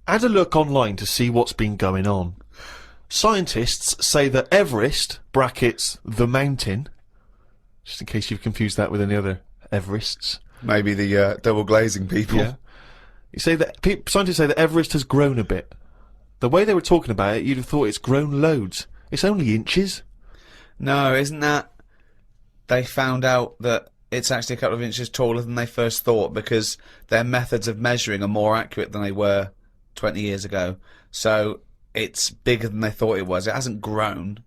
had a look online to see what's been going on. Scientists say that Everest, brackets, the mountain, just in case you've confused that with any other Everests. Maybe the double glazing people. Yeah. Scientists say that Everest has grown a bit. The way they were talking about it, you'd have thought it's grown loads. It's only inches. No, isn't that... They found out that it's actually a couple of inches taller than they first thought because their methods of measuring are more accurate than they were 20 years ago. So it's bigger than they thought it was. It hasn't grown.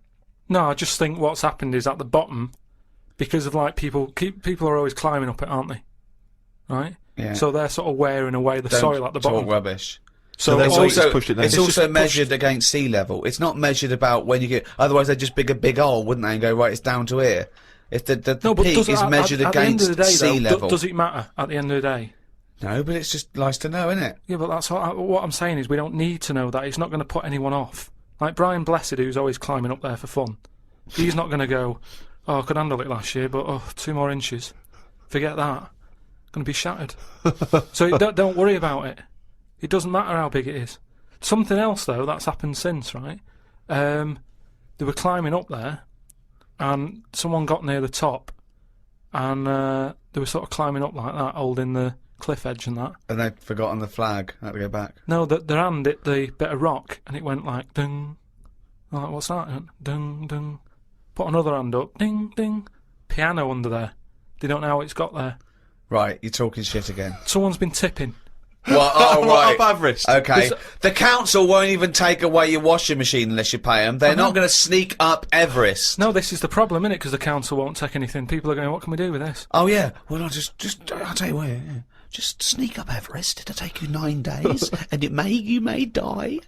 No, I just think what's happened is at the bottom, because of like people are always climbing up it, aren't they? Right? Yeah. So they're sort of wearing away the soil at the bottom. Talk rubbish. So it's also, pushed it down. it's also measured against sea level. It's not measured about when you get... Otherwise they'd just dig a big hole, wouldn't they, and go, right, it's down to here. If the peak is measured against sea level... Does it matter at the end of the day? No, but it's just nice to know, isn't it? Yeah, but that's what I'm saying is we don't need to know that. It's not going to put anyone off. Like Brian Blessed, who's always climbing up there for fun. He's not going to go, oh, I could handle it last year, but 2 more inches. Forget that. Going to be shattered. So don't worry about it. It doesn't matter how big it is. Something else, though, that's happened since, right? They were climbing up there, and someone got near the top, and they were sort of climbing up like that, holding the cliff edge and that. And they'd forgotten the flag. Had to go back. No, their hand hit the bit of rock, and it went like, ding. I'm like, what's that? It went, ding, ding. Put another hand up, ding, ding. Piano under there. They don't know how it's got there. Right, you're talking shit again. Someone's been tipping. Well, oh, right. Up Everest. Okay. The council won't even take away your washing machine unless you pay them. They're not going to sneak up Everest. No, this is the problem, innit? Because the council won't take anything. People are going, what can we do with this? Oh, yeah. Well, I'll tell you what, yeah. Just sneak up Everest. It'll take you 9 days, and you may die.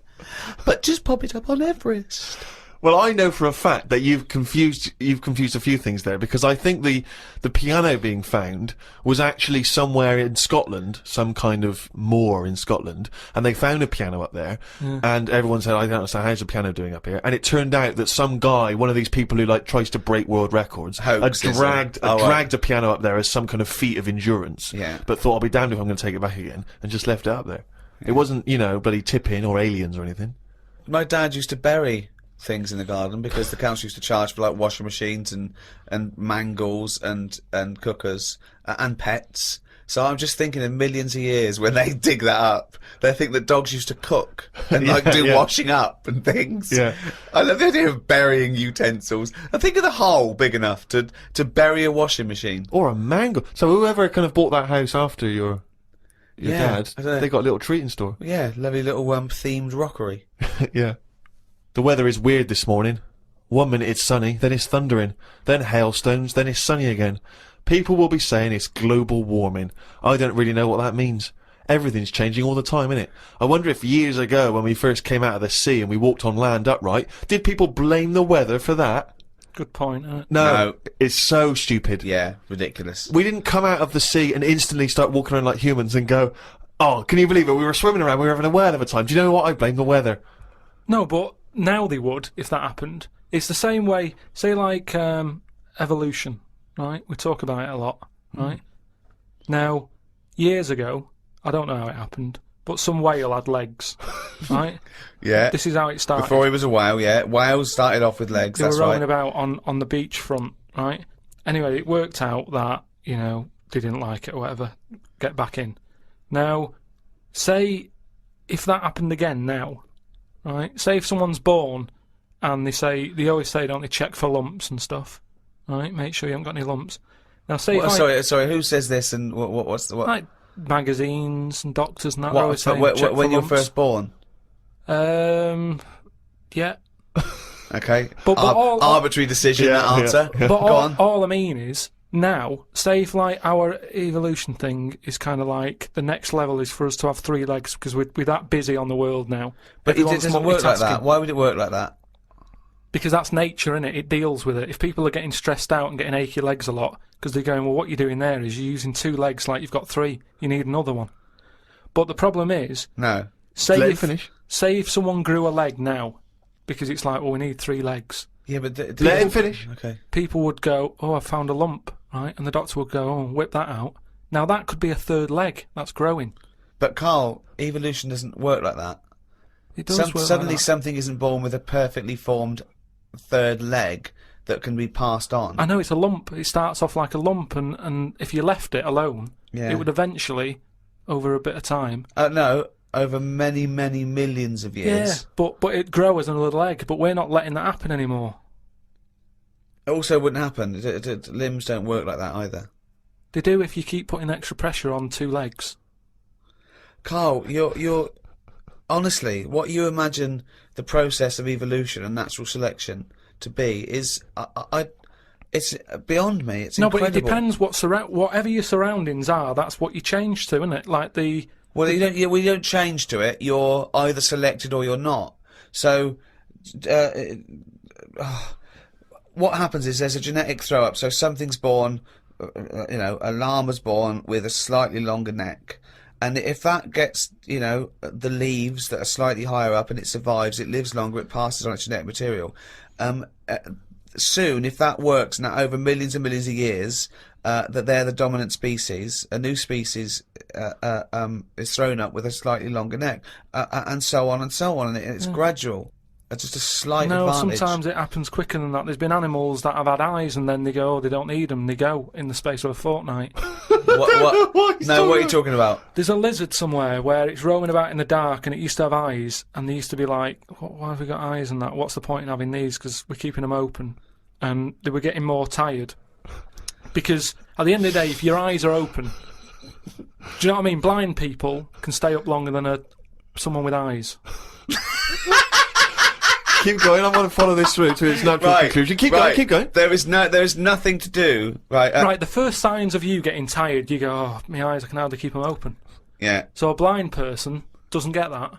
But just pop it up on Everest. Well, I know for a fact that you've confused a few things there, because I think the piano being found was actually somewhere in Scotland, some kind of moor in Scotland, and they found a piano up there, and everyone said, I don't understand, how's a piano doing up here? And it turned out that some guy, one of these people who like tries to break world records, had dragged a piano up there as some kind of feat of endurance, but thought, I'll be damned if I'm going to take it back again, and just left it up there. It wasn't, bloody tipping or aliens or anything. My dad used to bury things in the garden because the council used to charge for like washing machines and mangles and cookers and pets. So I'm just thinking in millions of years when they dig that up, they think that dogs used to cook and do washing up and things. Yeah. I love the idea of burying utensils. And think of the hole big enough to bury a washing machine. Or a mangle. So whoever kind of bought that house after your dad, they got a little treating store. Yeah, lovely little themed rockery. Yeah. The weather is weird this morning. 1 minute it's sunny, then it's thundering, then hailstones, then it's sunny again. People will be saying it's global warming. I don't really know what that means. Everything's changing all the time, innit? I wonder if years ago, when we first came out of the sea and we walked on land upright, did people blame the weather for that? Good point, isn't it? No, it's so stupid. Yeah, ridiculous. We didn't come out of the sea and instantly start walking around like humans and go, oh, can you believe it? We were swimming around, we were having a whale of a time. Do you know what? I blame the weather. No, but now they would, if that happened. It's the same way, say like evolution, right? We talk about it a lot, right? Now, years ago, I don't know how it happened, but some whale had legs, right? Yeah. This is how it started. Before he was a whale, yeah. Whales started off with legs, They that's were right. rolling about on the beach front, right? Anyway, it worked out that, they didn't like it or whatever, get back in. Now, say, if that happened again now, right? Say if someone's born and they always say, don't they, check for lumps and stuff, right? Make sure you haven't got any lumps. Now, say sorry, who says this and what's the... Like magazines and doctors and that. Always saying, when you're first born? Yeah. Okay. But arbitrary decision, that answer. But all I mean is, now, say if like our evolution thing is kind of like the next level is for us to have 3 legs because we're that busy on the world now. But it doesn't work like that. Why would it work like that? Because that's nature, innit? It deals with it. If people are getting stressed out and getting achy legs a lot because they're going, well, what you're doing there is you're using 2 legs like you've got 3. You need another one. But the problem is, say if someone grew a leg now, because it's like, well, we need 3 legs. Yeah, but let him finish. Okay. People would go, oh, I found a lump, right? And the doctor would go, oh, whip that out. Now that could be a 3rd leg that's growing. But Carl, evolution doesn't work like that. It does work like Suddenly that. something isn't born with a perfectly formed third leg that can be passed on. I know it's a lump. It starts off like a lump, and if you left it alone, Yeah. it would eventually, over a bit of time. No, over many, many millions of years. Yeah, but it'd grow as another leg. But we're not letting that happen anymore. It also wouldn't happen. Limbs don't work like that either. They do if you keep putting extra pressure on two legs. Carl, you're honestly, what you imagine the process of evolution and natural selection to be is, it's beyond me. It's No, incredible. but it depends whatever your surroundings are. That's what you change to, isn't it? Like the. Well, you don't change to it. You're either selected or you're not. So, what happens is there's a genetic throw up. So something's born, a llama's born with a slightly longer neck. And if that gets, the leaves that are slightly higher up and it survives, it lives longer, it passes on its genetic material. Soon, if that works, now over millions and millions of years, that they're the dominant species, a new species is thrown up with a slightly longer neck, and so on and so on. And it's gradual. It's just a slight No, advantage. sometimes it happens quicker than that. There's been animals that have had eyes and then they go, they don't need them. They go in the space of a fortnight. What? No, what are you talking about? There's a lizard somewhere where it's roaming about in the dark and it used to have eyes, and they used to be like, why have we got eyes and that? What's the point in having these? Because we're keeping them open. And they were getting more tired. Because at the end of the day, if your eyes are open, do you know what I mean? Blind people can stay up longer than someone with eyes. Keep going. I want to follow this through to its natural conclusion. Keep going. Keep going. There is nothing to do. Right. Right. The first signs of you getting tired, you go, oh, my eyes, I can hardly keep them open. Yeah. So a blind person doesn't get that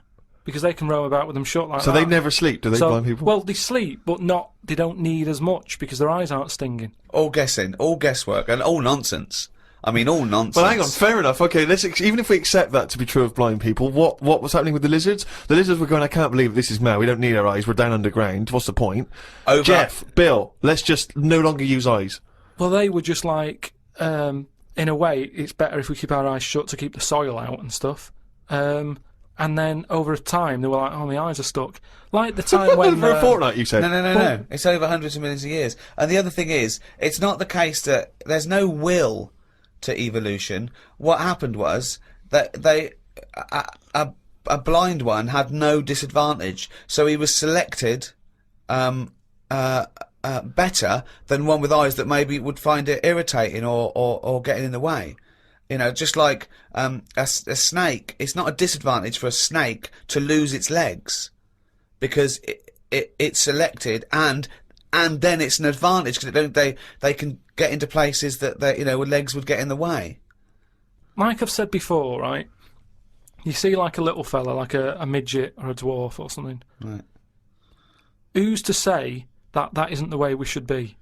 because they can roam about with them shut like that. So they never sleep, do they, blind people? Well, they sleep, but they don't need as much because their eyes aren't stinging. All guessing, all guesswork, and all nonsense. I mean, all nonsense. Well, hang on, fair enough. Okay, even if we accept that to be true of blind people, what was happening with the lizards? The lizards were going, I can't believe this is mad. We don't need our eyes. We're down underground. What's the point? Jeff, Bill, let's just no longer use eyes. Well, they were just like, in a way, it's better if we keep our eyes shut to keep the soil out and stuff. And then over time, they were like, oh, my eyes are stuck. Like the time when... For a fortnight, you said? No. It's over hundreds of millions of years. And the other thing is, it's not the case that there's no will to evolution. What happened was that a blind one had no disadvantage, so he was selected better than one with eyes that maybe would find it irritating or getting in the way. Just like a snake, it's not a disadvantage for a snake to lose its legs because it's selected, and then it's an advantage because they can get into places that where legs would get in the way. Like I've said before, right? You see like a little fella, like a midget or a dwarf or something. Right. Who's to say that isn't the way we should be?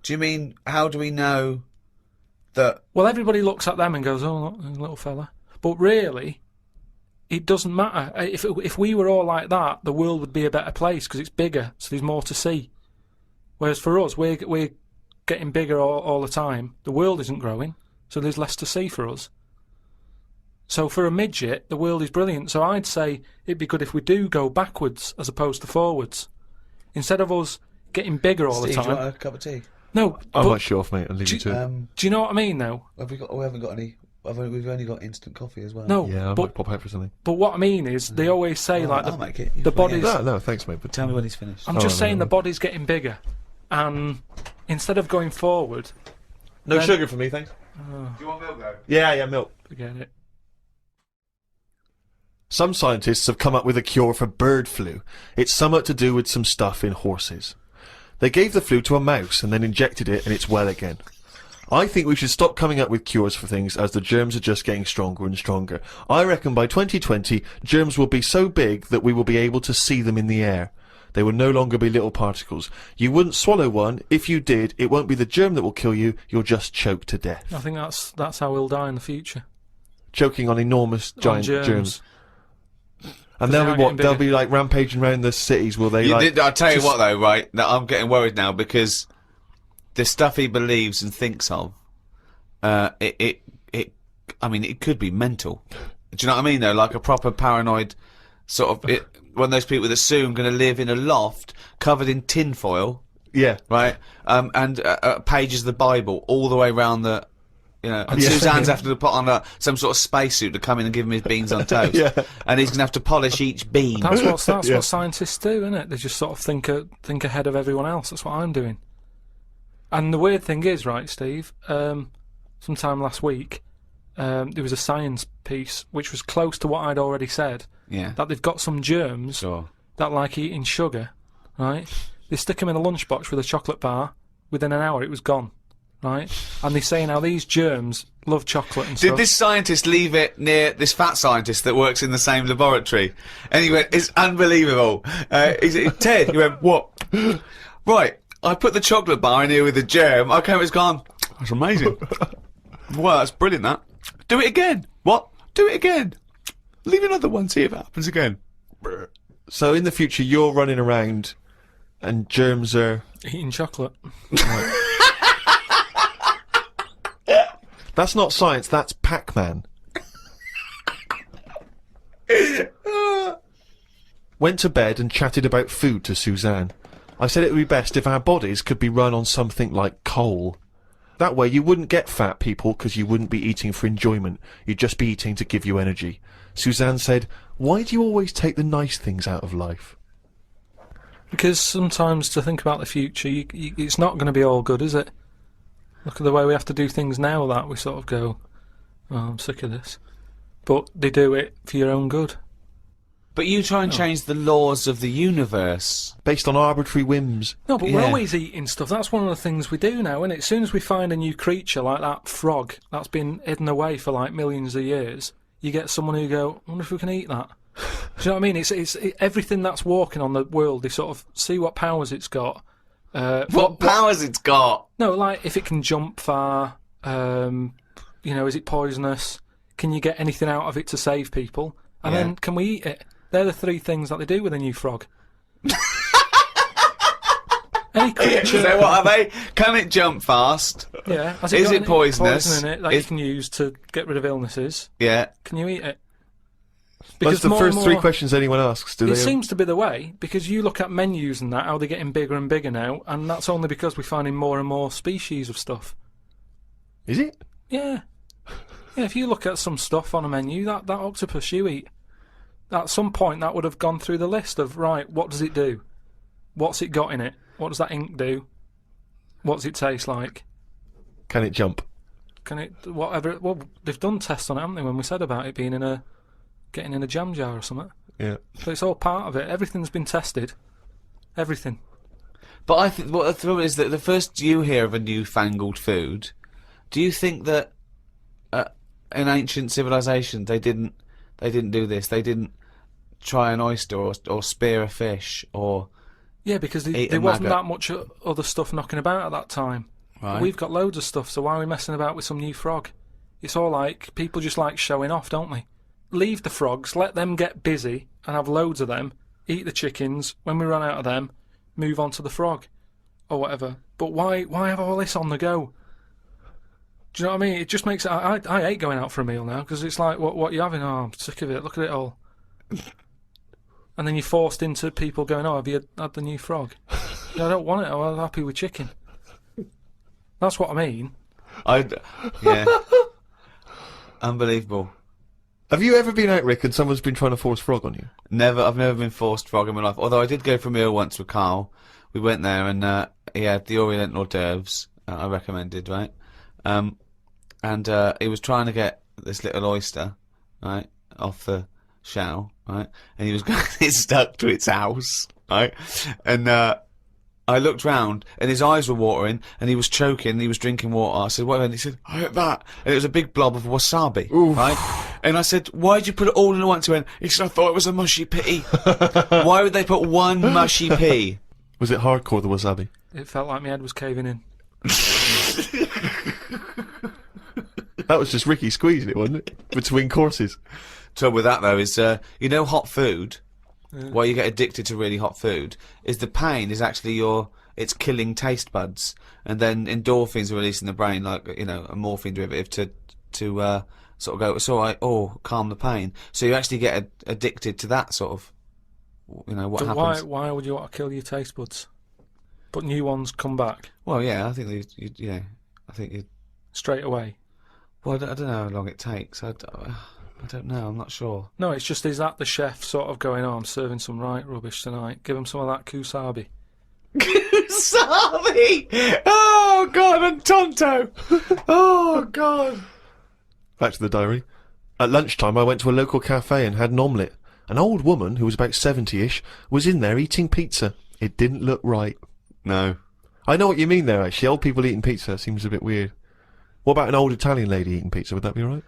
Do you mean, how do we know that... Well, everybody looks at them and goes, oh, look, there's a little fella. But really, it doesn't matter. If we were all like that, the world would be a better place because it's bigger, so there's more to see. Whereas for us, we're getting bigger all the time. The world isn't growing, so there's less to see for us. So for a midget, the world is brilliant. So I'd say it'd be good if we do go backwards as opposed to forwards. Instead of us getting bigger all Steve, the do you time. want a cup of tea? No, I'm but not sure, mate. I'll leave you to it. do you know what I mean, though? We haven't got any... We've only got instant coffee as well. No, Yeah, I but might pop out for something. But what I mean is, they always say like I'll make it. the body's. No, thanks, mate. But Tell me when he's finished. I'm just saying the body's getting bigger, and instead of going forward, no then- sugar for me, thanks. Do you want milk though? Yeah, milk. forget it. Some scientists have come up with a cure for bird flu. It's somewhat to do with some stuff in horses. They gave the flu to a mouse and then injected it and it's well again. I think we should stop coming up with cures for things as the germs are just getting stronger and stronger. I reckon by 2020, germs will be so big that we will be able to see them in the air. They will no longer be little particles. You wouldn't swallow one. If you did, it won't be the germ that will kill you. You'll just choke to death. I think that's how we'll die in the future. Choking on enormous giant On germs. And they they'll are be what? getting They'll bigger. be like rampaging around the cities, will they? I'll tell you just- what though, right? Now, I'm getting worried now because the stuff he believes and thinks of, it I mean, it could be mental. Do you know what I mean, though? Like a proper paranoid sort of... one of those people that soon going to live in a loft covered in tinfoil, Yeah. right? And pages of the Bible all the way around the... You know, and Yeah. Suzanne's have to put on some sort of spacesuit to come in and give him his beans on toast. Yeah. And he's going to have to polish each bean. That's Yeah. what scientists do, isn't it? They just sort of think ahead of everyone else. That's what I'm doing. And the weird thing is, right, Steve, sometime last week, there was a science piece which was close to what I'd already said, Yeah. that they've got some germs Sure. that like eating sugar, right? They stick them in a lunchbox with a chocolate bar. Within an hour, it was gone, right? And they say now these germs love chocolate and Did stuff. this scientist leave it near this fat scientist that works in the same laboratory? And he went, it's unbelievable. He said, Ted, he went, what? Right, I put the chocolate bar in here with the germ. I came, it's gone. That's amazing. Well, that's brilliant, that. Do it again. What? Do it again. Leave another one, see if it happens again. So in the future, you're running around, and germs are. Eating chocolate. That's not science. That's Pac-Man. Went to bed and chatted about food to Suzanne. I said it would be best if our bodies could be run on something like coal. That way you wouldn't get fat people because you wouldn't be eating for enjoyment. You'd just be eating to give you energy. Suzanne said, why do you always take the nice things out of life? Because sometimes to think about the future, it's not going to be all good, is it? Look at the way we have to do things now that we sort of go, oh, I'm sick of this. But they do it for your own good. But you try and change the laws of the universe. Based on arbitrary whims. No, but we're Yeah. always eating stuff. That's one of the things we do now, isn't it? As soon as we find a new creature like that frog that's been hidden away for like millions of years, you get someone who go, I wonder if we can eat that. Do you know what I mean? It's everything that's walking on the world. They sort of see what powers it's got. What powers it's got? No, like if it can jump far, you know, is it poisonous? Can you get anything out of it to save people? And Yeah. then can we eat it? They're the three things that they do with a new frog. Any creature, So what are they? Can it jump fast? yeah, has Is got it any poisonous? poison in it that you can use to get rid of illnesses? Yeah. Can you eat it? That's the more and first three more- questions anyone asks, do It they? seems to be the way, because you look at menus and that, how they're getting bigger and bigger now, and that's only because we're finding more and more species of stuff. Is it? Yeah. Yeah, if you look at some stuff on a menu, that octopus you eat, at some point that would have gone through the list of, right, what does it do? What's it got in it? What does that ink do? What does it taste like? Can it jump? Can it, whatever, well, they've done tests on it, haven't they, when we said about it being getting in a jam jar or something. Yeah. So it's all part of it. Everything's been tested. Everything. But I think what the problem is that the first you hear of a newfangled food, do you think that in ancient civilization they didn't do this? They didn't try an oyster or spear a fish or Yeah, because Eat a there wasn't maggot. that much other stuff knocking about at that time. Right. We've got loads of stuff, so why are we messing about with some new frog? It's all like, people just like showing off, don't they? Leave the frogs, let them get busy and have loads of them, eat the chickens, when we run out of them, move on to the frog, or whatever. But why have all this on the go? Do you know what I mean? It just makes it... I hate going out for a meal now, because it's like, what are you having? Oh, I'm sick of it, look at it all. And then you're forced into people going, oh, have you had the new frog? Yeah, I don't want it, I'm happy with chicken. That's what I mean. yeah. Unbelievable. Have you ever been out, Rick, and someone's been trying to force frog on you? I've never been forced frog in my life. Although I did go for a meal once with Carl. We went there and he had the Orient hors d'oeuvres I recommended, right? And he was trying to get this little oyster, right, off the shell, right? And he was going to get stuck to its house, right? And I looked round and his eyes were watering and he was choking and he was drinking water. I said, what? And he said, I ate that. And it was a big blob of wasabi, right? And I said, why'd you put it all in at once? He went, he said, I thought it was a mushy pea. Why would they put one mushy pea? Was it hardcore, the wasabi? It felt like my head was caving in. That was just Ricky squeezing it, wasn't it? Between courses. Trouble with that though is, you know, hot food. Why you get addicted to really hot food is the pain is actually it's killing taste buds, and then endorphins are released in the brain, like, you know, a morphine derivative to sort of go, it's all right, or calm the pain. So you actually get addicted to that sort of, you know, what But happens. why would you want to kill your taste buds? But new ones come back Well, yeah, I think I think you. straight away. Well, I don't know how long it takes. I don't know. I'm not sure. No, it's just, is that the chef sort of going, oh, I'm serving some right rubbish tonight. Give him some of that kusabi. Kusabi! Oh, God, and Tonto! Oh, God. Back to the diary. At lunchtime, I went to a local cafe and had an omelette. An old woman, who was about 70-ish, was in there eating pizza. It didn't look right. No. I know what you mean there, actually. Old people eating pizza seems a bit weird. What about an old Italian lady eating pizza? Would that be alright?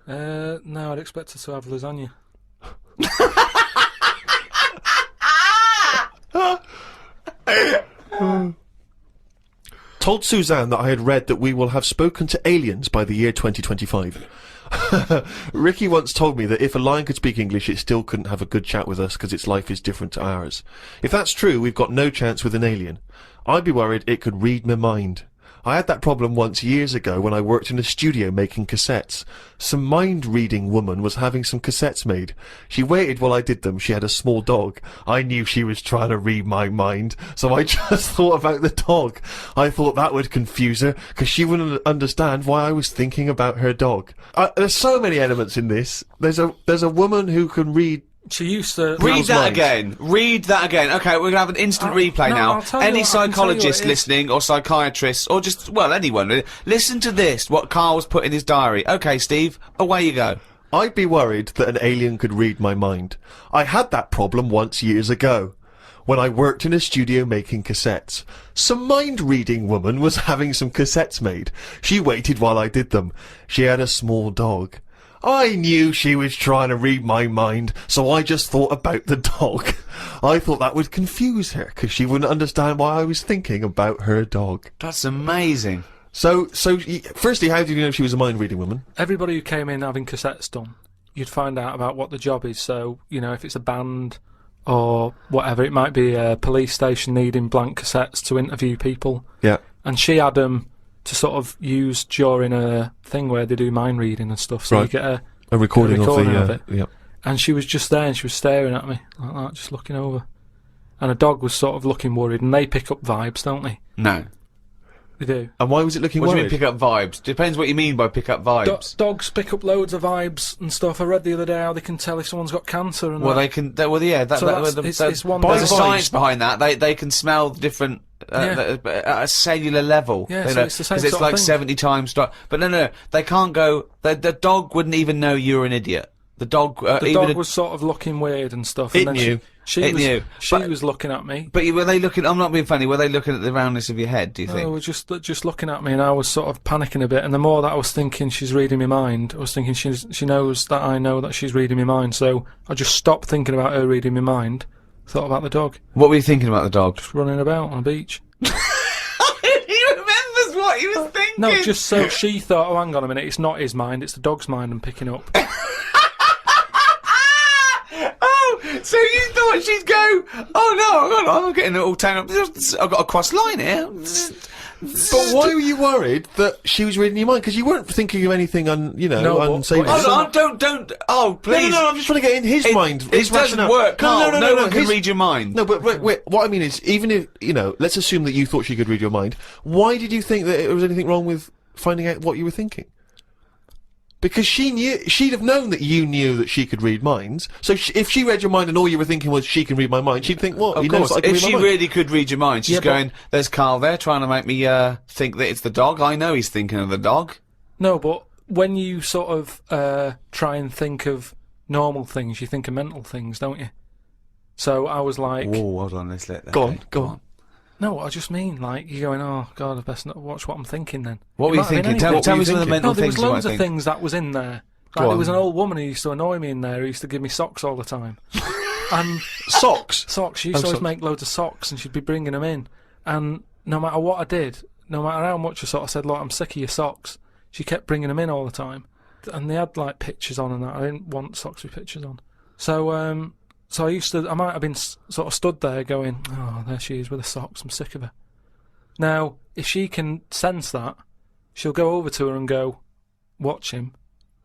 No, I'd expect her to have lasagna. Told Suzanne that I had read that we will have spoken to aliens by the year 2025. Ricky once told me that if a lion could speak English, it still couldn't have a good chat with us because its life is different to ours. If that's true, we've got no chance with an alien. I'd be worried it could read my mind. I had that problem once years ago when I worked in a studio making cassettes. Some mind-reading woman was having some cassettes made. She waited while I did them. She had a small dog. I knew she was trying to read my mind, so I just thought about the dog. I thought that would confuse her, because she wouldn't understand why I was thinking about her dog. There's so many elements in this. There's a woman who can read. She used to... Read that mind. again. Read that again. Okay, we're going to have an instant replay no, now. I'll tell you Any what, I can tell you what psychologist it is. listening, or psychiatrist, or just, well, anyone, really, listen to this, what Carl's put in his diary. Okay, Steve, away you go. I'd be worried that an alien could read my mind. I had that problem once years ago, when I worked in a studio making cassettes. Some mind-reading woman was having some cassettes made. She waited while I did them. She had a small dog. I knew she was trying to read my mind, so I just thought about the dog. I thought that would confuse her, because she wouldn't understand why I was thinking about her dog. That's amazing. So, firstly, how did you know she was a mind-reading woman? Everybody who came in having cassettes done, you'd find out about what the job is. So, you know, if it's a band or whatever, it might be a police station needing blank cassettes to interview people. Yeah. And she had them to sort of use during a thing where they do mind reading and stuff. So Right. you get A recording, of it. Yeah. And she was just there and she was staring at me like that, just looking over. And a dog was sort of looking worried, and they pick up vibes, don't they? No. They do. And why was it looking What do you worried? mean pick up vibes? Depends what you mean by pick up vibes. Dogs pick up loads of vibes and stuff. I read the other day how they can tell if someone's got cancer and Well, that. they can. Well, yeah. So it's one there's day. a science behind that. They can smell different at a cellular level. Yeah, you so know, it's the same 'cause it's sort of like thing. 70 times. But no, they can't go. The dog wouldn't even know you're an idiot. The dog. The even dog was sort of looking weird and stuff. It and then knew. She knew. She But- was looking at me. But were they looking? I'm not being funny. Were they looking at the roundness of your head? Do you They think? were just looking at me, and I was sort of panicking a bit. And the more that I was thinking she's reading my mind, I was thinking she knows that I know that she's reading my mind. So I just stopped thinking about her reading my mind. Thought about the dog What were you thinking about the dog? running about on a beach. He remembers what he was thinking. No, just so she thought, oh, hang on a minute, it's not his mind, it's the dog's mind I'm picking up. Oh, so you thought she'd go? Oh no, hold on, I'm getting it all tangled up. I've got a cross line here. But why were you worried that she was reading your mind? Because you weren't thinking of anything No, but- unsavory. but- Hold on, don't. Oh, please. No, I'm just trying to get in his mind. It His doesn't rationale. work, Carl. No one can his- read your mind. No, but wait. What I mean is, even if let's assume that you thought she could read your mind. Why did you think that there was anything wrong with finding out what you were thinking? Because she'd have known that you knew that she could read minds. So if she read your mind and all you were thinking was she can read my mind, she'd think, what? Of He knows course, that I can if read my she mind. really could read your mind, she's Yeah, but- going, there's Carl there trying to make me think that it's the dog. I know he's thinking of the dog. No, but when you sort of try and think of normal things, you think of mental things, don't you? So I was like, Oh, hold on, let's let that Go on. no, I just mean, like, you're going, oh, God, I best not watch what I'm thinking then. What It were you might have been thinking? anything. Tell were me you some of the thinking? mental No, there things was you might loads of think. things that was in there. Like, Go there on. was an old woman who used to annoy me in there, who used to give me socks all the time. And Socks. socks, she used to always socks. make loads of socks, and she'd be bringing them in. And no matter what I did, no matter how much I sort of said, look, I'm sick of your socks, she kept bringing them in all the time. And they had, like, pictures on and that. I didn't want socks with pictures on. So, I might have been sort of stood there going, oh, there she is with the socks, I'm sick of her. Now, if she can sense that, she'll go over to her and go, watch him.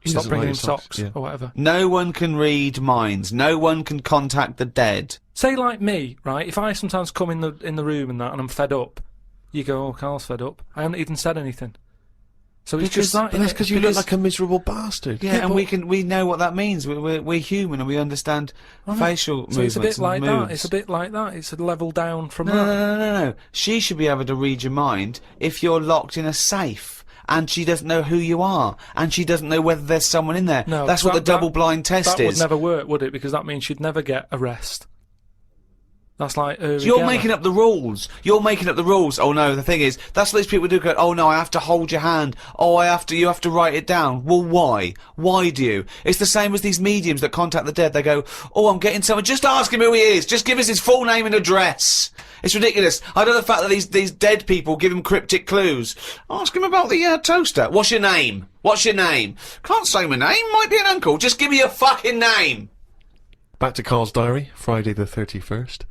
Stop doesn't bringing like him his socks, socks yeah. or whatever. No one can read minds. No one can contact the dead. Say like me, right? If I sometimes come in the room and that, and I'm fed up, you go, "Oh, Carl's fed up." I haven't even said anything. So it's just that. But that's innit? because you look like a miserable bastard. Yeah, and but- we know what that means. We're human and we understand facial So movements it's a bit like and moves. that. It's a bit like that. It's a level down from No, that. no. She should be able to read your mind if you're locked in a safe and she doesn't know who you are and she doesn't know whether there's someone in there. No, that's what the double-blind test That is. would never work, would it? Because that means she'd never get a rest. That's like You're making up the rules. You're making up the rules. Oh no, the thing is, that's what these people do. Go, oh no, I have to hold your hand. Oh, you have to write it down. Well, why? Why do you? It's the same as these mediums that contact the dead. They go, oh, I'm getting someone. Just ask him who he is. Just give us his full name and address. It's ridiculous. I don't know the fact that these dead people give him cryptic clues. Ask him about the toaster. What's your name? What's your name? Can't say my name. Might be an uncle. Just give me your fucking name. Back to Carl's diary, Friday the 31st.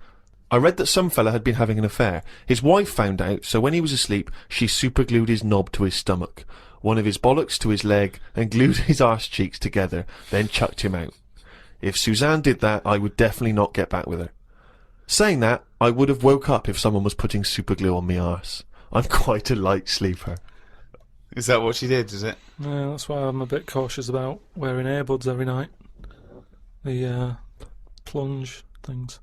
I read that some fella had been having an affair. His wife found out, so when he was asleep, she superglued his knob to his stomach, one of his bollocks to his leg, and glued his arse cheeks together, then chucked him out. If Suzanne did that, I would definitely not get back with her. Saying that, I would have woke up if someone was putting superglue on me arse. I'm quite a light sleeper. Is that what she did? Is it? Yeah, that's why I'm a bit cautious about wearing earbuds every night. The plunge things.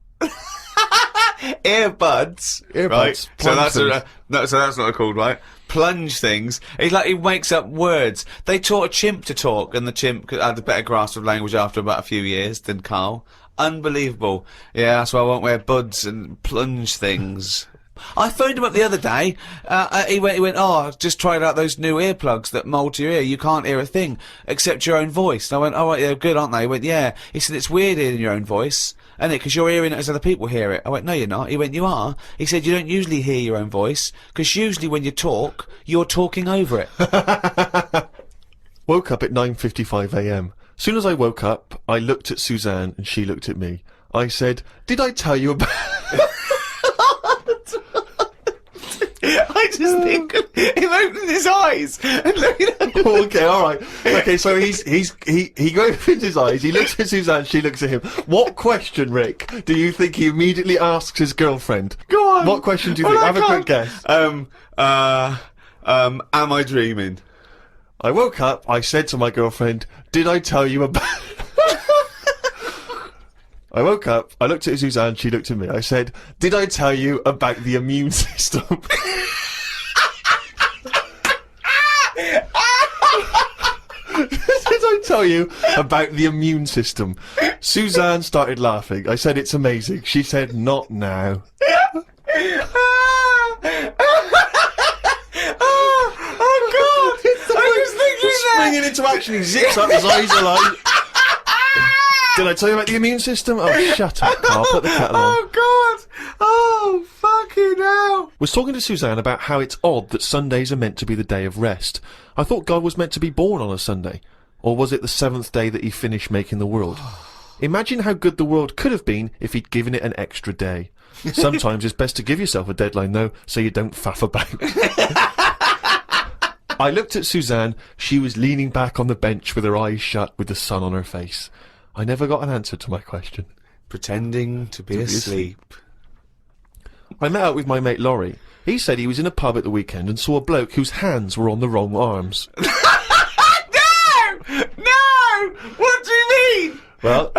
Earbuds, right? So plunge that's things. so that's not called, right? Plunge things. He makes up words. They taught a chimp to talk, and the chimp had a better grasp of language after about a few years than Carl. Unbelievable. Yeah, that's why I won't wear buds and plunge things. I phoned him up the other day. He went, oh, I've just tried out those new earplugs that mould to your ear. You can't hear a thing except your own voice. And I went, oh, right, they're good, aren't they? He went, yeah. He said, it's weird hearing your own voice, isn't it? Because you're hearing it as other people hear it. I went, no, you're not. He went, you are. He said, you don't usually hear your own voice, because usually when you talk, you're talking over it. Woke up at 9:55 a.m. Soon as I woke up, I looked at Suzanne and she looked at me. I said, did I tell you about... I just think of him opening his eyes and looking at him. Okay, alright. Okay, so he opens his eyes, he looks at Suzanne, she looks at him. What question, Rick, do you think he immediately asks his girlfriend? Go on. What question do you think? Have a quick guess. Am I dreaming? I woke up, I said to my girlfriend, did I tell you about... I woke up, I looked at Suzanne, she looked at me. I said, did I tell you about the immune system? Did I tell you about the immune system? Suzanne started laughing. I said, it's amazing. She said, not now. Oh God! I was thinking that. Springing into action, he zips up, his eyes are like... Did I tell you about the immune system? Oh, shut up, Carl. Put the kettle on. Oh God! Oh fucking hell! Was talking to Suzanne about how it's odd that Sundays are meant to be the day of rest. I thought God was meant to be born on a Sunday. Or was it the seventh day that he finished making the world? Imagine how good the world could have been if he'd given it an extra day. Sometimes it's best to give yourself a deadline, though, so you don't faff about. I looked at Suzanne. She was leaning back on the bench with her eyes shut with the sun on her face. I never got an answer to my question. Pretending to be asleep. I met up with my mate Laurie. He said he was in a pub at the weekend and saw a bloke whose hands were on the wrong arms. No! No! What do you mean? Well,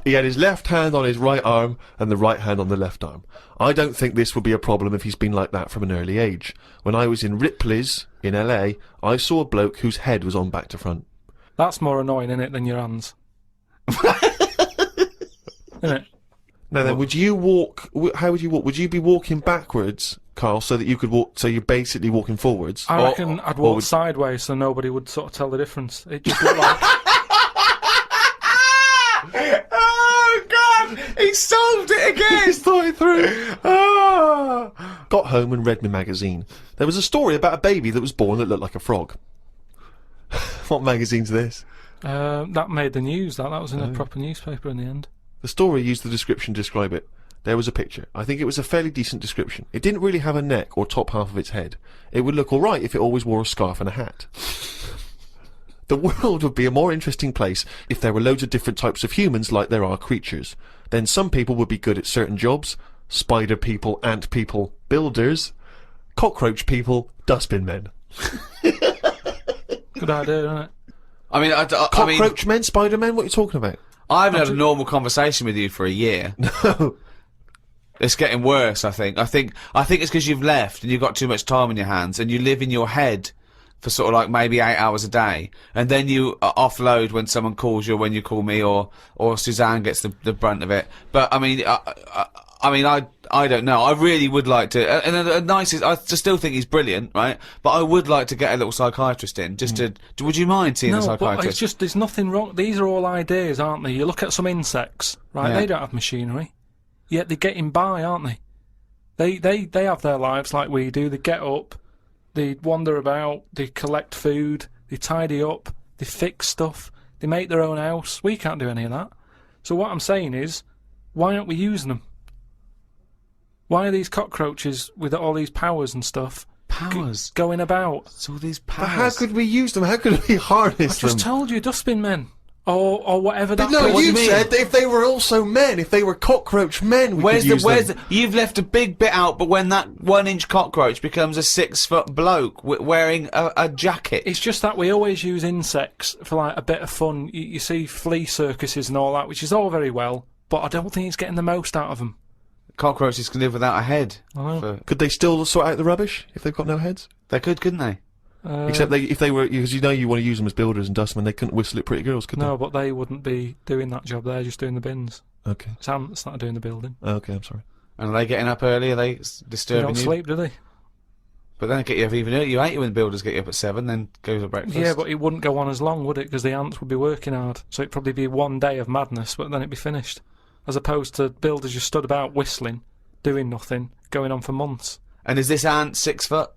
he had his left hand on his right arm and the right hand on the left arm. I don't think this would be a problem if he's been like that from an early age. When I was in Ripley's in LA, I saw a bloke whose head was on back to front. That's more annoying, innit, than your hands. Innit? Now then, would you walk? How would you walk? Would you be walking backwards, Carl, so that you could walk? So you're basically walking forwards. I reckon I'd walk sideways so nobody would sort of tell the difference. It just looked like... Oh God! He solved it again. He's thought it through. Got home and read my magazine. There was a story about a baby that was born that looked like a frog. What magazine's this? That made the news. That was in a proper newspaper in the end. The story used the description to describe it. There was a picture. I think it was a fairly decent description. It didn't really have a neck or top half of its head. It would look alright if it always wore a scarf and a hat. The world would be a more interesting place if there were loads of different types of humans like there are creatures. Then some people would be good at certain jobs. Spider people, ant people, builders. Cockroach people, dustbin men. Good idea, isn't it? I mean, Cockroach men, spider men, what are you talking about? I haven't had a normal conversation with you for a year. No. It's getting worse, I think. I think it's because you've left and you've got too much time on your hands and you live in your head for sort of like maybe 8 hours a day, and then you offload when someone calls you, or when you call me, or Suzanne gets the brunt of it. But I mean, I don't know. I really would like to. And the nicest, I still think he's brilliant, right? But I would like to get a little psychiatrist in, just to. Would you mind seeing a No, but psychiatrist? it's just there's nothing wrong. These are all ideas, aren't they? You look at some insects, right? Yeah. They don't have machinery, yet they're getting by, aren't they? They have their lives like we do. They get up, they wander about, they collect food, they tidy up, they fix stuff, they make their own house. We can't do any of that. So what I'm saying is, why aren't we using them? Why are these cockroaches with all these powers and stuff Powers. going about? It's all these But powers. how could we use them? How could we I harness them? just told you, dustbin men, or whatever that. No, What do you you mean? said that if they were also men, if they were cockroach men, we could use them. You've left a big bit out, but when that 1-inch cockroach becomes a 6-foot bloke wearing a jacket. It's just that we always use insects for like a bit of fun. You see flea circuses and all that, which is all very well, but I don't think it's getting the most out of them. Cockroaches can live without a head. I know. For- Could they still sort out the rubbish if they've got no heads? They could, couldn't they? Except if they were, because you know you want to use them as builders and dustmen, they couldn't whistle at pretty girls, could No, but they wouldn't be doing that job. They're just doing the bins. they? Okay. It's ants that are doing the building. Okay, I'm sorry. And are they getting up early? Are they They disturbing don't you? sleep, do they? But then they get you up even earlier. You hate you when the builders get you up at 7, then go to breakfast. Yeah, but it wouldn't go on as long, would it? Because the ants would be working hard. So it'd probably be one day of madness, but then it'd be finished. As opposed to builders just stood about whistling, doing nothing, going on for months. And is this ant 6 foot?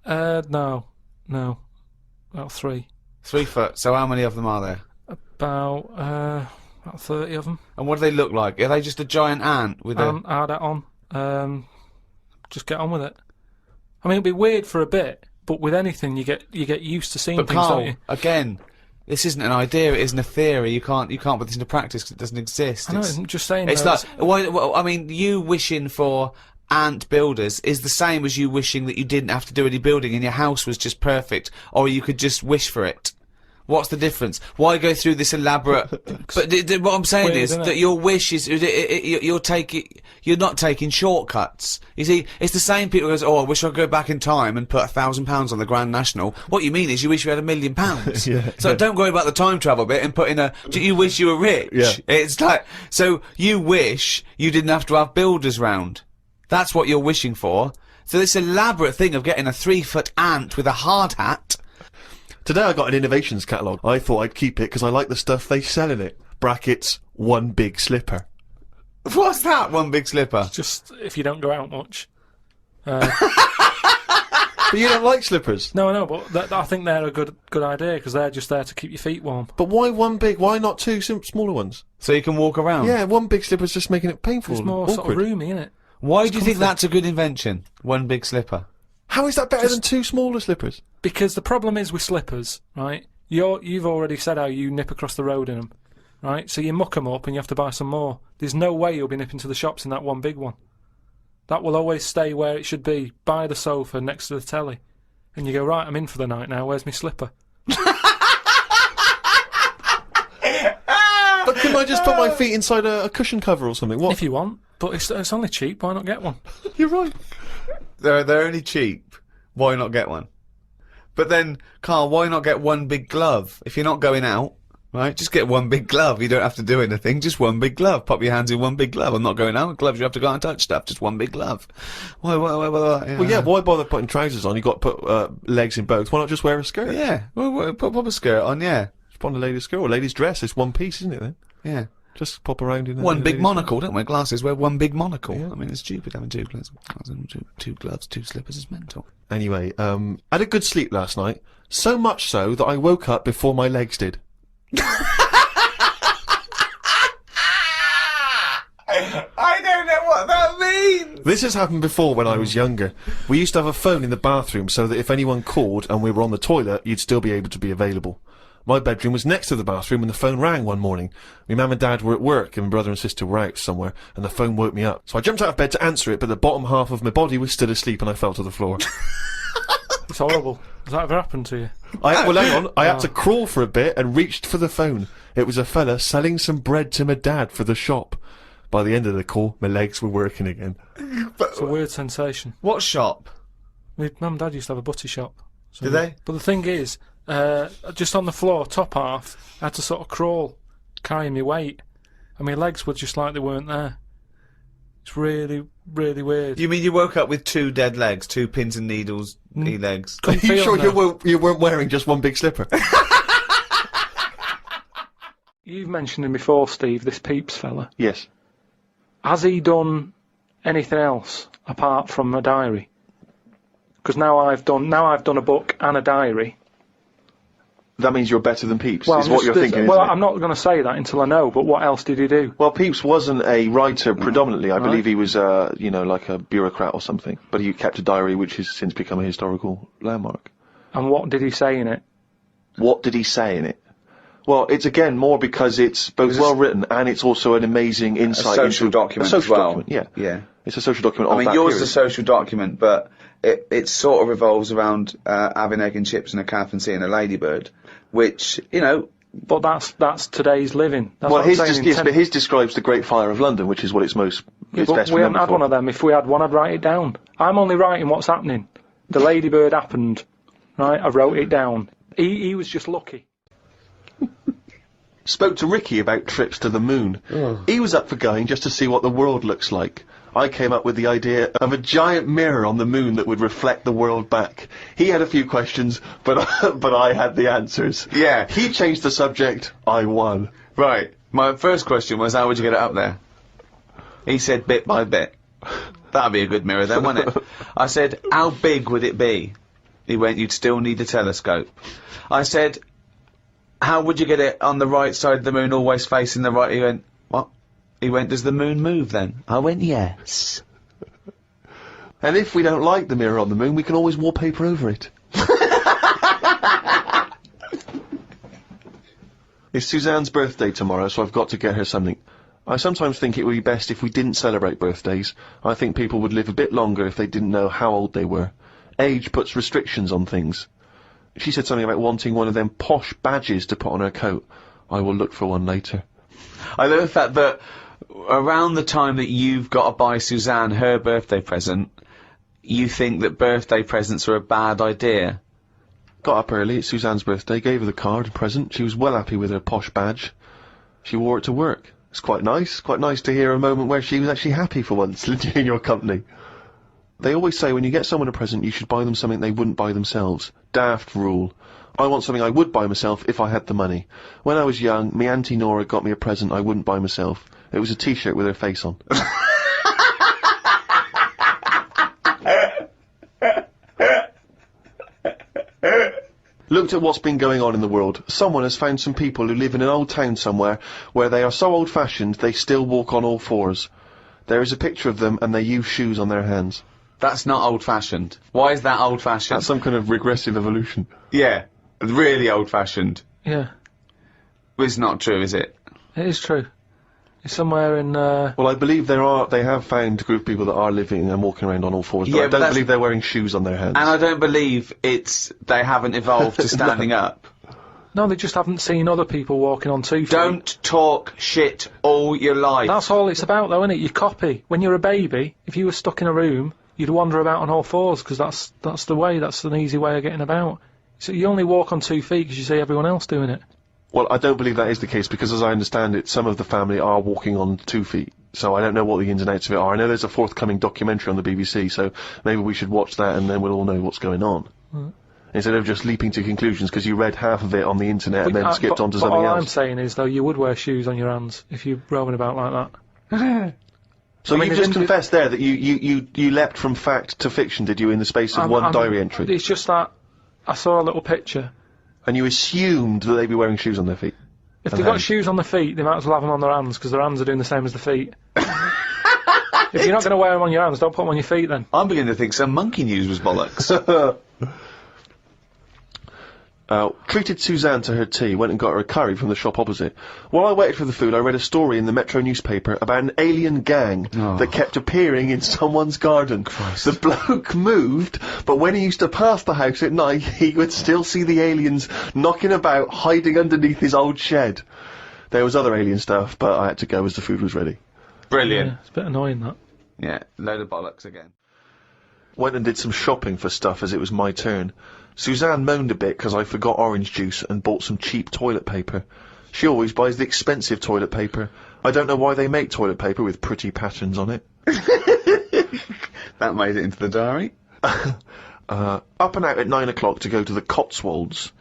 No. About 3. 3 foot. So how many of them are there? About 30 of them. And what do they look like? Are they just a giant ant with a... Add that on. Just get on with it. I mean, it'll be weird for a bit, but with anything, you get used to seeing But things, don't Carl, you? again, this isn't an idea. It isn't a theory. You can't put this into practice because it doesn't exist. I know, I'm just saying. It's though, like, I mean, you wishing for ant builders is the same as you wishing that you didn't have to do any building and your house was just perfect, or you could just wish for it. What's the difference? Why go through this elaborate? But what I'm saying Weird, is isn't that it? your wish is you're not taking shortcuts. You see, it's the same people who goes, "Oh, I wish I could go back in time and put £1,000 on the Grand National." What you mean is you wish you had £1 million. Yeah, So yeah. don't worry about the time travel bit and put in do you wish you were rich? Yeah. It's like, so you wish you didn't have to have builders round. That's what you're wishing for. So this elaborate thing of getting a 3-foot ant with a hard hat. Today I got an innovations catalogue. I thought I'd keep it because I like the stuff they sell in it. Brackets, one big slipper. What's that? One big slipper. just if you don't go out much. But you don't like slippers. No, but I think they're a good idea because they're just there to keep your feet warm. But why one big? Why not two smaller ones? So you can walk around. Yeah, one big slipper's just making it painful. It's and more awkward. sort of roomy, isn't it? Why do you think comfort. that's a good invention? One big slipper. How is that better than two smaller slippers? Because the problem is with slippers, right? You've already said how you nip across the road in them, right? So you muck them up and you have to buy some more. There's no way you'll be nipping to the shops in that one big one. That will always stay where it should be, by the sofa next to the telly. And you go, right, I'm in for the night now, where's my slipper? But couldn't I just put my feet inside a cushion cover or something? What? If you want, but it's only cheap, why not get one? You're right. They're only cheap. Why not get one? But then, Carl, why not get one big glove? If you're not going out, right, just get one big glove. You don't have to do anything, just one big glove. Pop your hands in one big glove. I'm not going out with gloves, you have to go out and touch stuff. Just one big glove. Why? Well, yeah, why bother putting trousers on? You've got to put legs in both. Why not just wear a skirt? Yeah, pop a skirt on, yeah. Just put on a lady's skirt or a lady's dress. It's one piece, isn't it then? Yeah. Just pop around in a One big lady's- monocle, don't wear glasses, wear one big monocle. Yeah. I mean, it's stupid having two gloves. Two gloves, two slippers is mental. Anyway, I had a good sleep last night. So much so that I woke up before my legs did. I don't know what that means! This has happened before when I was younger. We used to have a phone in the bathroom so that if anyone called and we were on the toilet, you'd still be able to be available. My bedroom was next to the bathroom and the phone rang one morning. My mum and dad were at work and my brother and sister were out somewhere and the phone woke me up. So I jumped out of bed to answer it, but the bottom half of my body was still asleep and I fell to the floor. It's horrible. Has that ever happened to you? Well, hang on. I had to crawl for a bit and reached for the phone. It was a fella selling some bread to my dad for the shop. By the end of the call, my legs were working again. It's a weird sensation. What shop? My mum and dad used to have a butty shop. So Did they? But the thing is, just on the floor, top half, I had to sort of crawl, carrying my weight, and my legs were just like they weren't there. It's really, really weird. You mean you woke up with 2 dead legs, 2 pins and needles legs? Are you sure you weren't wearing just one big slipper? You've mentioned him before, Steve, this Peeps fella. Yes. Has he done anything else apart from a diary? Because now I've done a book and a diary. That means you're better than Peeps, Well, is what you're thinking, well, isn't it? I'm not going to say that until I know, but what else did he do? Well, Peeps wasn't a writer predominantly. I believe he was, you know, like a bureaucrat or something. But he kept a diary which has since become a historical landmark. And what did he say in it? What did he say in it? Well, it's again more because it's both well written and it's also an amazing insight social into document a social as well. document. Yeah, Yeah. It's a social document. I of mean, that yours period. is a social document, but it sort of revolves around having egg and chips and a calf and seeing a ladybird, which, you know... But that's today's living. That's Well, what I'm saying in but his describes the Great Fire of London, which is what it's most. Yeah, it's but best we haven't remembered had for. one of them. If we had one, I'd write it down. I'm only writing what's happening. The ladybird happened, right? I wrote it down. He was just lucky. Spoke to Ricky about trips to the moon. He was up for going just to see what the world looks like. I came up with the idea of a giant mirror on the moon that would reflect the world back. He had a few questions, but I had the answers. Yeah. He changed the subject. I won. Right. My first question was, how would you get it up there? He said, bit by bit. That'd be a good mirror then, wouldn't it? I said, how big would it be? He went, you'd still need a telescope. I said, how would you get it on the right side of the moon, always facing the right? He went, what? He went, does the moon move then? I went, yes. And if we don't like the mirror on the moon, we can always wallpaper over it. It's Suzanne's birthday tomorrow, so I've got to get her something. I sometimes think it would be best if we didn't celebrate birthdays. I think people would live a bit longer if they didn't know how old they were. Age puts restrictions on things. She said something about wanting one of them posh badges to put on her coat. I will look for one later. I love the fact that around the time that you've got to buy Suzanne her birthday present, you think that birthday presents are a bad idea. Got up early, it's Suzanne's birthday, gave her the card and present. She was well happy with her posh badge. She wore it to work. It's quite nice to hear a moment where she was actually happy for once in your company. They always say when you get someone a present, you should buy them something they wouldn't buy themselves. Daft rule. I want something I would buy myself if I had the money. When I was young, me Auntie Nora got me a present I wouldn't buy myself. It was a t-shirt with her face on. Looked at what's been going on in the world. Someone has found some people who live in an old town somewhere where they are so old-fashioned they still walk on all fours. There is a picture of them and they use shoes on their hands. That's not old-fashioned. Why is that old-fashioned? That's some kind of regressive evolution. Yeah, really old-fashioned. Yeah, It's not true, is it? it is true. It's somewhere in. Well, I believe they have found a group of people that are living and walking around on all fours, but Yeah, I but don't believe they're wearing shoes on their hands. And I don't believe they haven't evolved to standing up. No, they just haven't seen other people walking on 2 feet. Don't talk shit all your life. That's all it's about, though, isn't it? You copy. When you're a baby, if you were stuck in a room, you'd wander about on all fours because that's the way. That's an easy way of getting about. So you only walk on 2 feet because you see everyone else doing it. Well, I don't believe that is the case because, as I understand it, some of the family are walking on 2 feet. So I don't know what the ins and outs of it are. I know there's a forthcoming documentary on the BBC, so maybe we should watch that and then we'll all know what's going on. Instead of just leaping to conclusions because you read half of it on the internet and then skipped on to something all else. I'm saying is, though, you would wear shoes on your hands if you're roaming about like that. So I mean, you just confessed there that you leapt from fact to fiction, did you, in the space of one diary entry? It's just that I saw a little picture. And you assumed that they'd be wearing shoes on their feet? If they've got shoes on their feet, they might as well have them on their hands, because their hands are doing the same as the feet. If you're not going to wear them on your hands, don't put them on your feet then. I'm beginning to think some monkey news was bollocks. Treated Suzanne to her tea, went and got her a curry from the shop opposite. While I waited for the food, I read a story in the Metro newspaper about an alien gang that kept appearing in someone's garden. The bloke moved, but when he used to pass the house at night, he would still see the aliens knocking about, hiding underneath his old shed. There was other alien stuff, but I had to go as the food was ready. Brilliant. Yeah, it's a bit annoying, that. Yeah, load of bollocks again. Went and did some shopping for stuff as it was my turn. Suzanne moaned a bit because I forgot orange juice and bought some cheap toilet paper. She always buys the expensive toilet paper. I don't know why they make toilet paper with pretty patterns on it. That made it into the diary. Up and out at 9 o'clock to go to the Cotswolds.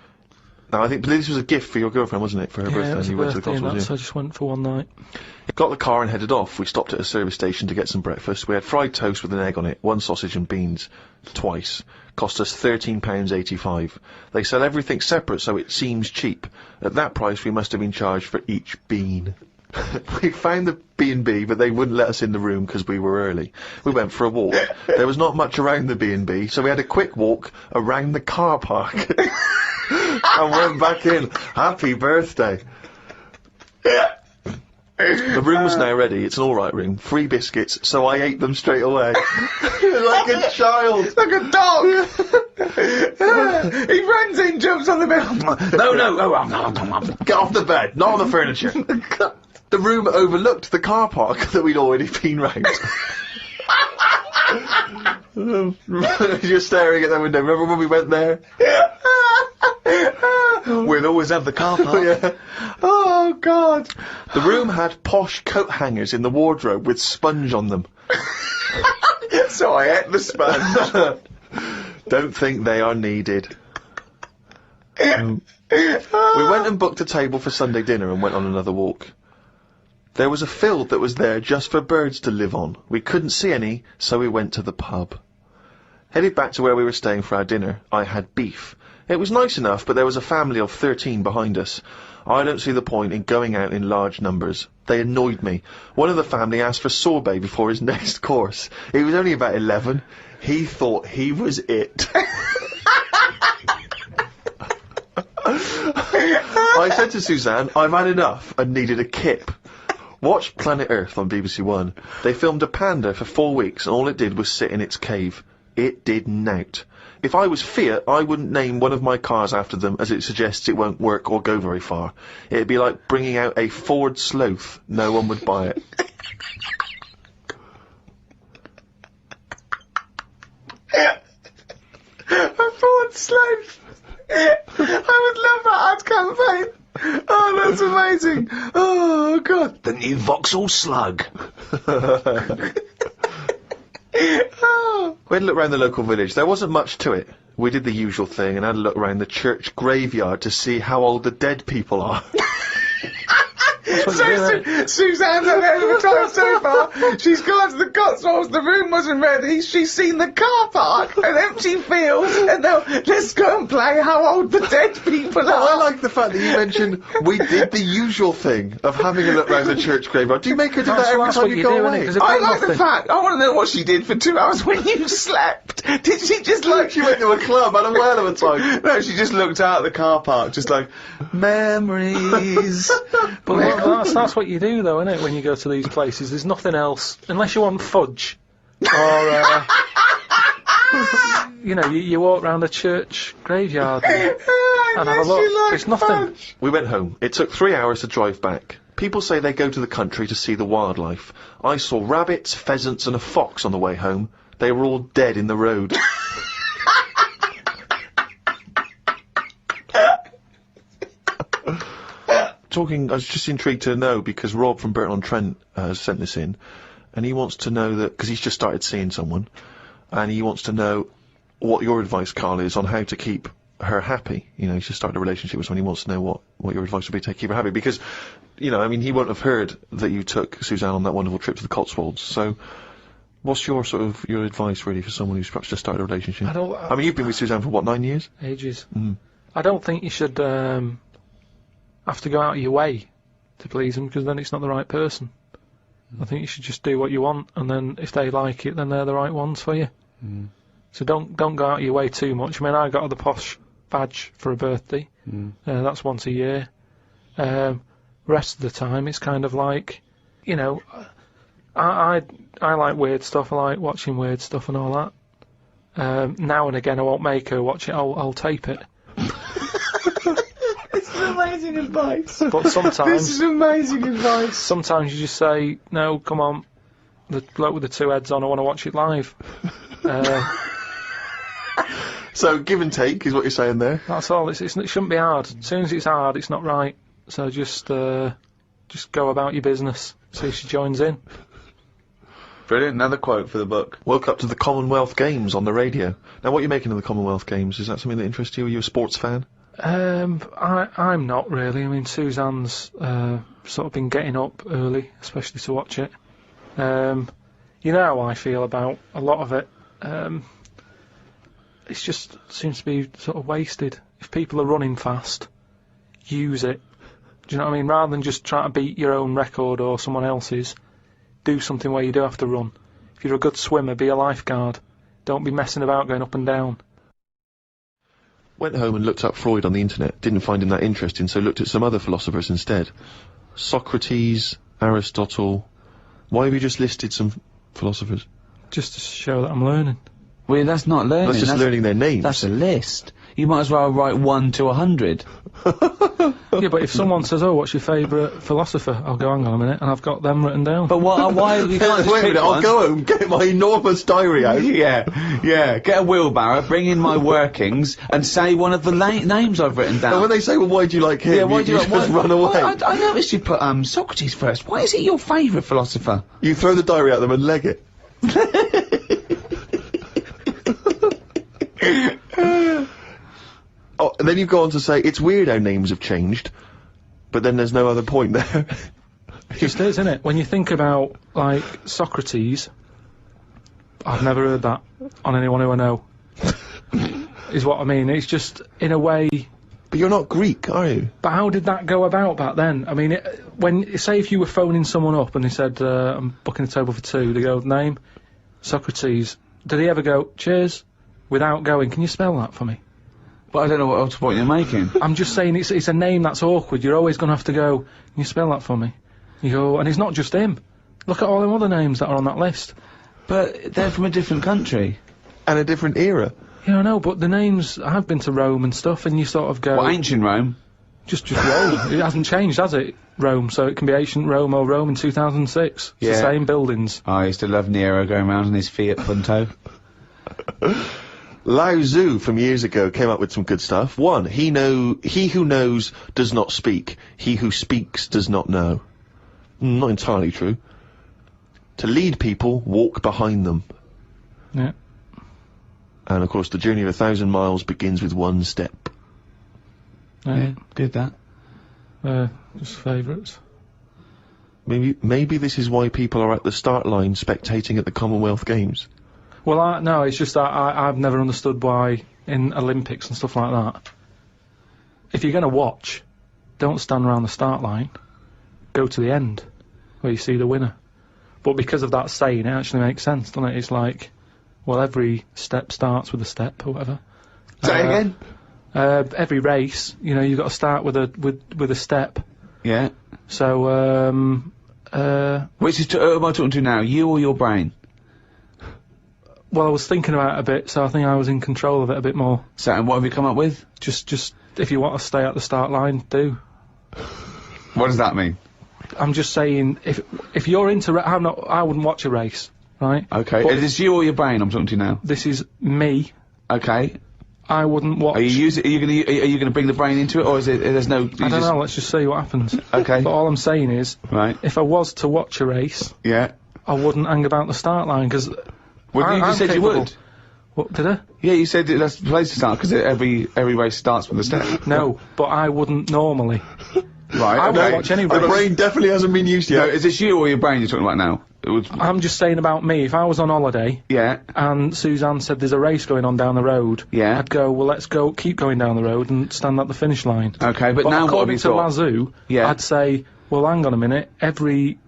Now, I think this was a gift for your girlfriend, wasn't it, for her birthday? Yeah, it was a You went to the birthday and Cotswolds, that, so I just went for one night. Got the car and headed off. We stopped at a service station to get some breakfast. We had fried toast with an egg on it, 1 sausage and beans. Twice. Cost us £13.85. They sell everything separate, so it seems cheap. At that price, we must have been charged for each bean. We found the B&B, but they wouldn't let us in the room because we were early. We went for a walk. There was not much around the B&B, so we had a quick walk around the car park. And went back in. Happy birthday. The room was now ready. It's an alright room. 3 biscuits, so I ate them straight away. Like a child. Like a dog! He runs in, jumps on the bed. No. Get off the bed, not on the furniture. The room overlooked the car park that we'd already been round. You're staring at the window. Remember when we went there? We'll always have the car park. Yeah. Oh, God. The room had posh coat hangers in the wardrobe with sponge on them. So I ate the sponge. Don't think they are needed. We went and booked a table for Sunday dinner and went on another walk. There was a field that was there just for birds to live on. We couldn't see any, so we went to the pub. Headed back to where we were staying for our dinner. I had beef. It was nice enough, but there was a family of 13 behind us. I don't see the point in going out in large numbers. They annoyed me. One of the family asked for sorbet before his next course. He was only about 11. He thought he was it. I said to Suzanne, I've had enough, and needed a kip. Watched Planet Earth on BBC One. They filmed a panda for 4 weeks, and all it did was sit in its cave. It did nout. If I was Fiat, I wouldn't name one of my cars after them, as it suggests it won't work or go very far. It'd be like bringing out a Ford Sloth. No one would buy it. A Ford Sloth. I would love that ad campaign. Oh, that's amazing. Oh, God. The new Vauxhall Slug. We had a look around the local village. There wasn't much to it. We did the usual thing and had a look around the church graveyard to see how old the dead people are. Suzanne's had a hell of a time so far. She's gone to the Cotswolds, the room wasn't ready, she's seen the car park, an empty field, and now let's go and play how old the dead people are. I like the fact that you mentioned we did the usual thing of having a look round the church graveyard. Do you make her do that every time you go away? I like the fact, I want to know what she did for 2 hours when you slept. Did she just like... She went to a club, had a whale of a time. No, she just looked out at the car park, just like, memories. But that's what you do, though, isn't it, when you go to these places? There's nothing else, unless you want fudge. Or, you know, you walk round a church graveyard and have a look. There's nothing. We went home. It took 3 hours to drive back. People say they go to the country to see the wildlife. I saw rabbits, pheasants and a fox on the way home. They were all dead in the road. I was just intrigued to know, because Rob from Burton-on-Trent sent this in, and he wants to know that, because he's just started seeing someone, and he wants to know what your advice, Carl, is on how to keep her happy. You know, he's just started a relationship with someone, he wants to know what your advice would be to keep her happy, because, you know, I mean, he won't have heard that you took Suzanne on that wonderful trip to the Cotswolds, so what's your your advice, really, for someone who's perhaps just started a relationship? I mean, you've been with Suzanne for, what, 9 years? Ages. I don't think you should, have to go out of your way to please them, because then it's not the right person. I think you should just do what you want, and then if they like it, then they're the right ones for you. So don't go out of your way too much. I mean, I got her the posh badge for a birthday. That's once a year. Rest of the time, it's kind of like, you know, I like weird stuff. I like watching weird stuff and all that. Now and again, I won't make her watch it. I'll tape it. This is amazing advice. But sometimes, This is amazing advice. sometimes you just say, no, come on, the bloke with the two heads on, I want to watch it live. So give and take is what you're saying there. That's all. It shouldn't be hard. As soon as it's hard, it's not right. So just go about your business. See if she joins in. Brilliant. Another quote for the book. Woke up to the Commonwealth Games on the radio. Now, what are you making of the Commonwealth Games? Is that something that interests you? Are you a sports fan? I'm not really. I mean, Suzanne's sort of been getting up early, especially to watch it. You know how I feel about a lot of it. It just seems to be sort of wasted. If people are running fast, use it. Do you know what I mean? Rather than just trying to beat your own record or someone else's, do something where you do have to run. If you're a good swimmer, be a lifeguard. Don't be messing about going up and down. Went home and looked up Freud on the internet. Didn't find him that interesting, so looked at some other philosophers instead. Socrates, Aristotle. Why have you just listed some philosophers? Just to show that I'm learning. Well, that's not learning. That's just learning their names. That's a list. You might as well write 1 to 100. Yeah, but if someone says, "Oh, what's your favourite philosopher?" I'll go, "Hang on a minute," and I've got them written down. But why you can't just Wait a pick minute, one. I'll go home, get my enormous diary out. Yeah. Get a wheelbarrow, bring in my workings, and say one of the names I've written down. And when they say, well, why do you like him? yeah, why do you just run away. Well, I noticed you put Socrates first. Why is he your favourite philosopher? You throw the diary at them and leg it. Oh, and then you go on to say, it's weird how names have changed, but then there's no other point there. It just is, isn't it? When you think about, like, Socrates, I've never heard that on anyone who I know, is what I mean. It's just, in a way... But you're not Greek, are you? But how did that go about back then? I mean, say if you were phoning someone up and they said, I'm booking a table for 2, they go, name? Socrates. Did he ever go, cheers? Without going, can you spell that for me? But I don't know what point you're making. I'm just saying it's a name that's awkward. You're always going to have to go, can you spell that for me? You go, and it's not just him. Look at all them other names that are on that list. But they're from a different country. And a different era. Yeah, I know, but the names, I've been to Rome and stuff, and you sort of go... Well, ancient Rome. Just Rome. It hasn't changed, has it? Rome, so it can be ancient Rome or Rome in 2006. It's the same buildings. I used to love Nero going around in his Fiat Punto. Lao Tzu from years ago came up with some good stuff. 1, he who knows does not speak. He who speaks does not know. Not entirely true. To lead people, walk behind them. Yeah. And of course, the journey of 1,000 miles begins with 1 step. Yeah, good that. Just favourites. Maybe this is why people are at the start line spectating at the Commonwealth Games. Well, no, it's just that I've never understood why in Olympics and stuff like that, if you're going to watch, don't stand around the start line, go to the end, where you see the winner. But because of that saying, it actually makes sense, doesn't it? It's like, well, every step starts with a step, or whatever. Say it again? Every race, you know, you've got to start with a step. Yeah. So, Which is, who am I talking to now, you or your brain? well, I was thinking about it a bit, so I think I was in control of it a bit more. So, and what have you come up with? Just if you want to stay at the start line, do. What does that mean? I'm just saying, if you're into, I wouldn't watch a race, right? Okay, But is this you or your brain I'm talking to now? this is me. Okay. I wouldn't watch. Are you gonna bring the brain into it, or is it, there's no... I don't know. Let's just see what happens. Okay. But all I'm saying is, Right. if I was to watch a race, Yeah. I wouldn't hang about the start line because. Well, you just said you would. What did I? Yeah, you said that's the place to start, because every race starts with a step. No, but I wouldn't normally. Right, I okay. won't watch any The race. brain definitely hasn't been used No, yet. is this you or your brain you're talking about now? It was, I'm just saying about me. If I was on holiday yeah, and Suzanne said there's a race going on down the road, Yeah. I'd go, well, let's go, keep going down the road and stand at the finish line. okay, but now what have according you to thought? Lazoo, Yeah. I'd say, well, hang on a minute. Every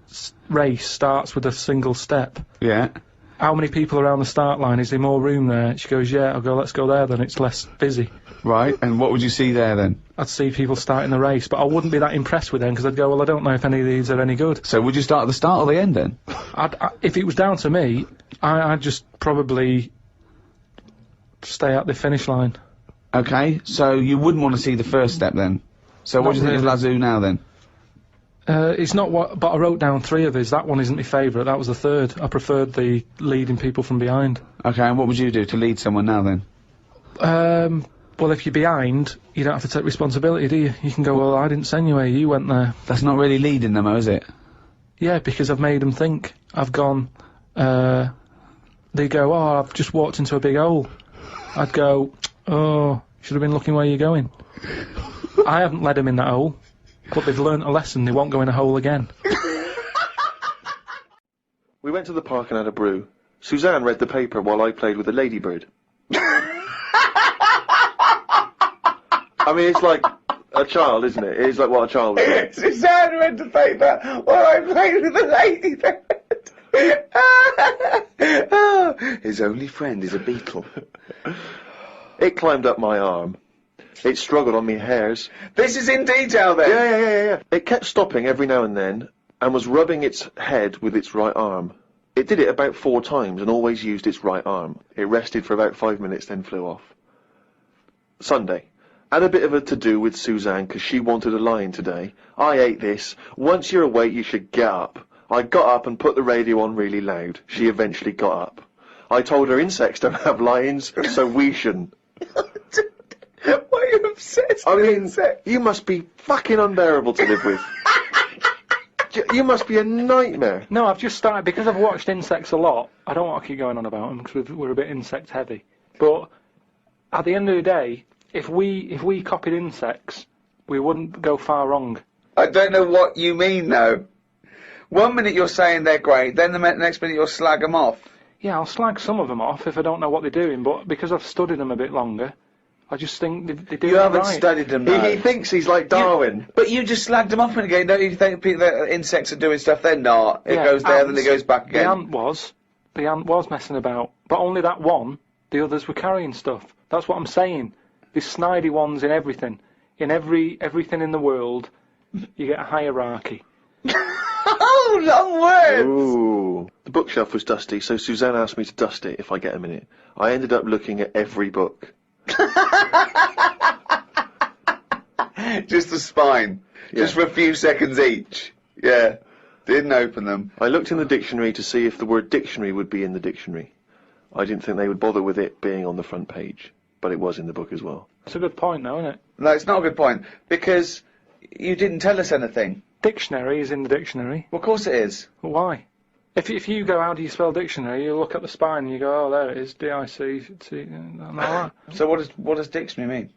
race starts with a single step. Yeah. How many people around the start line? Is there more room there? She goes, yeah. I'll go, let's go there then. It's less busy. Right, and what would you see there then? I'd see people starting the race, but I wouldn't be that impressed with them because I'd go, well, I don't know if any of these are any good. So would you start at the start or the end then? If it was down to me, I'd just probably stay at the finish line. Okay, so you wouldn't want to see the first step then? So what do you think of Lazoo now then? It's not what, but I wrote down 3 of his. That one isn't my favourite. That was the 3rd. I preferred the leading people from behind. Okay, and what would you do to lead someone now then? Well, if you're behind, you don't have to take responsibility, do you? You can go, well, I didn't send you here, you went there. That's not really leading them, though, is it? Yeah, because I've made them think. I've gone, they go, oh, I've just walked into a big hole. I'd go, oh, should have been looking where you're going. I haven't led them in that hole, but they've learnt a lesson, they won't go in a hole again. We went to the park and had a brew. Suzanne read the paper while I played with a ladybird. I mean, it's like a child, isn't it? It's like what a child would do. Suzanne read the paper while I played with the ladybird. His only friend is a beetle. It climbed up my arm. It struggled on me hairs. This is in detail then? Yeah. It kept stopping every now and then and was rubbing its head with its right arm. It did it about 4 times and always used its right arm. It rested for about 5 minutes, then flew off. Sunday. Had a bit of a to-do with Suzanne because she wanted a line today. I ate this. Once you're awake, you should get up. I got up and put the radio on really loud. She eventually got up. I told her insects don't have lines, so we shouldn't. Why are you obsessed with insects? You must be fucking unbearable to live with. You must be a nightmare. No, I've just started, because I've watched insects a lot, I don't want to keep going on about them because we're a bit insect heavy. But at the end of the day, if we copied insects, we wouldn't go far wrong. I don't know what you mean though. 1 minute you're saying they're great, then the next minute you'll slag them off. Yeah, I'll slag some of them off if I don't know what they're doing, but because I've studied them a bit longer, I just think they do You it haven't right. studied them though. He thinks he's like Darwin. But you just slagged them off again, don't you think people, that insects are doing stuff? They're not. It Yeah, goes there, then ants, it goes back again. The ant was messing about, but only that one. The others were carrying stuff. That's what I'm saying. There's snidey ones in everything. In everything in the world, you get a hierarchy. Oh, long words! Ooh. The bookshelf was dusty, so Suzanne asked me to dust it if I get a minute. I ended up looking at every book. Just the spine. Yeah. Just for a few seconds each. Yeah. Didn't open them. I looked in the dictionary to see if the word dictionary would be in the dictionary. I didn't think they would bother with it being on the front page, but it was in the book as well. It's a good point, though, isn't it? No, it's not a good point, because you didn't tell us anything. Dictionary is in the dictionary. Well, of course it is. Well, why? If you go, how do you spell dictionary? You look at the spine and you go, oh, there it is, D-I-C-C, and all that. So what does dictionary mean?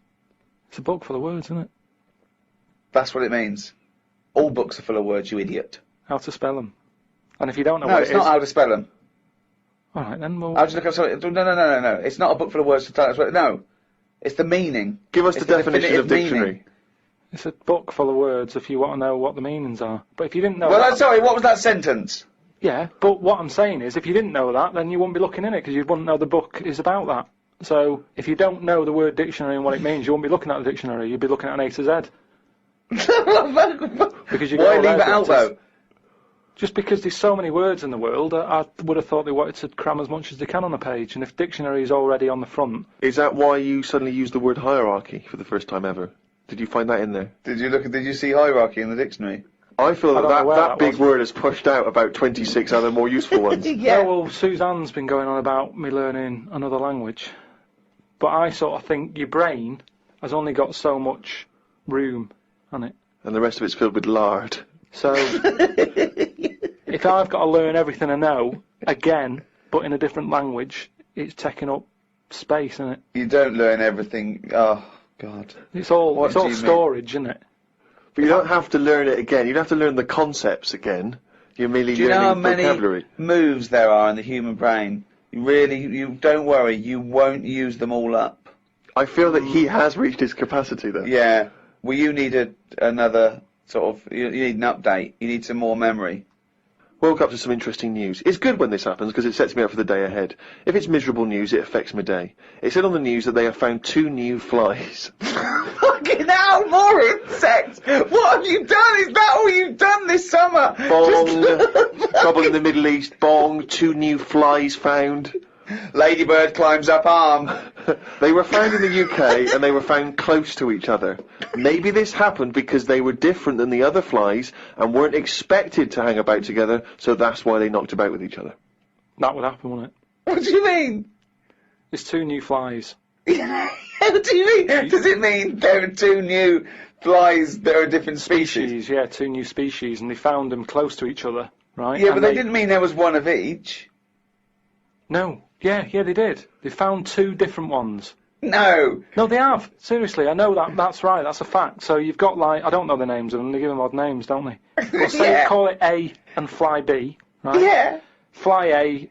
It's a book full of words, isn't it? That's what it means. All books are full of words, you idiot. How to spell them. And if you don't know No, what it's it is... not how to spell them. All right, then we'll... I'll just look up something. No. It's not a book full of words to tell us what. No. It's the meaning. Give us It's the definition of definitive meaning. dictionary. It's a book full of words if you want to know what the meanings are. But if you didn't know Well, that... I'm sorry, what was that sentence? Yeah, but what I'm saying is, if you didn't know that, then you wouldn't be looking in it, because you wouldn't know the book is about that. So, if you don't know the word dictionary and what it means, you wouldn't be looking at the dictionary, you'd be looking at an A to Z. Because you go, Why oh, leave it there's out, letters. though? Just because there's so many words in the world, I would have thought they wanted to cram as much as they can on a page, and if dictionary is already on the front... Is that why you suddenly used the word hierarchy for the first time ever? Did you find that in there? Did you see hierarchy in the dictionary? I feel I don't know where that that big was. word has pushed out about 26 other more useful ones. Yeah, well, Suzanne's been going on about me learning another language. But I sort of think your brain has only got so much room on it. And the rest of it's filled with lard. So, if I've got to learn everything I know, again, but in a different language, it's taking up space, isn't it? You don't learn everything. Oh, God. It's all What do you mean? storage, isn't it? But you don't have to learn it again. You don't have to learn the concepts again. You're merely Do you know how learning many vocabulary. moves there are in the human brain? You don't worry, you won't use them all up. I feel that he has reached his capacity, though. Yeah. Well, you need another sort of, you need an update. You need some more memory. Woke up to some interesting news. It's good when this happens because it sets me up for the day ahead. If it's miserable news, it affects my day. It said on the news that they have found 2 new flies. Fucking hell, more insects! What have you done? Is that all you've done this summer? Bong! Trouble in the Middle East. Bong! 2 new flies found. Ladybird climbs up arm. They were found in the UK and they were found close to each other. Maybe this happened because they were different than the other flies and weren't expected to hang about together, so that's why they knocked about with each other. That would happen, wouldn't it? What do you mean? It's 2 new flies. What do you mean? Does it mean there are 2 new flies that are a different species? Yeah, 2 new species, and they found them close to each other, right? Yeah, and but they didn't mean there was one of each. No. Yeah, they did. They found 2 different ones. No. No, they have. Seriously, I know that. That's right. That's a fact. So you've got, like, I don't know the names of them. They give them odd names, don't they? Well, say Yeah. call it A and Fly B, right? Yeah. Fly A,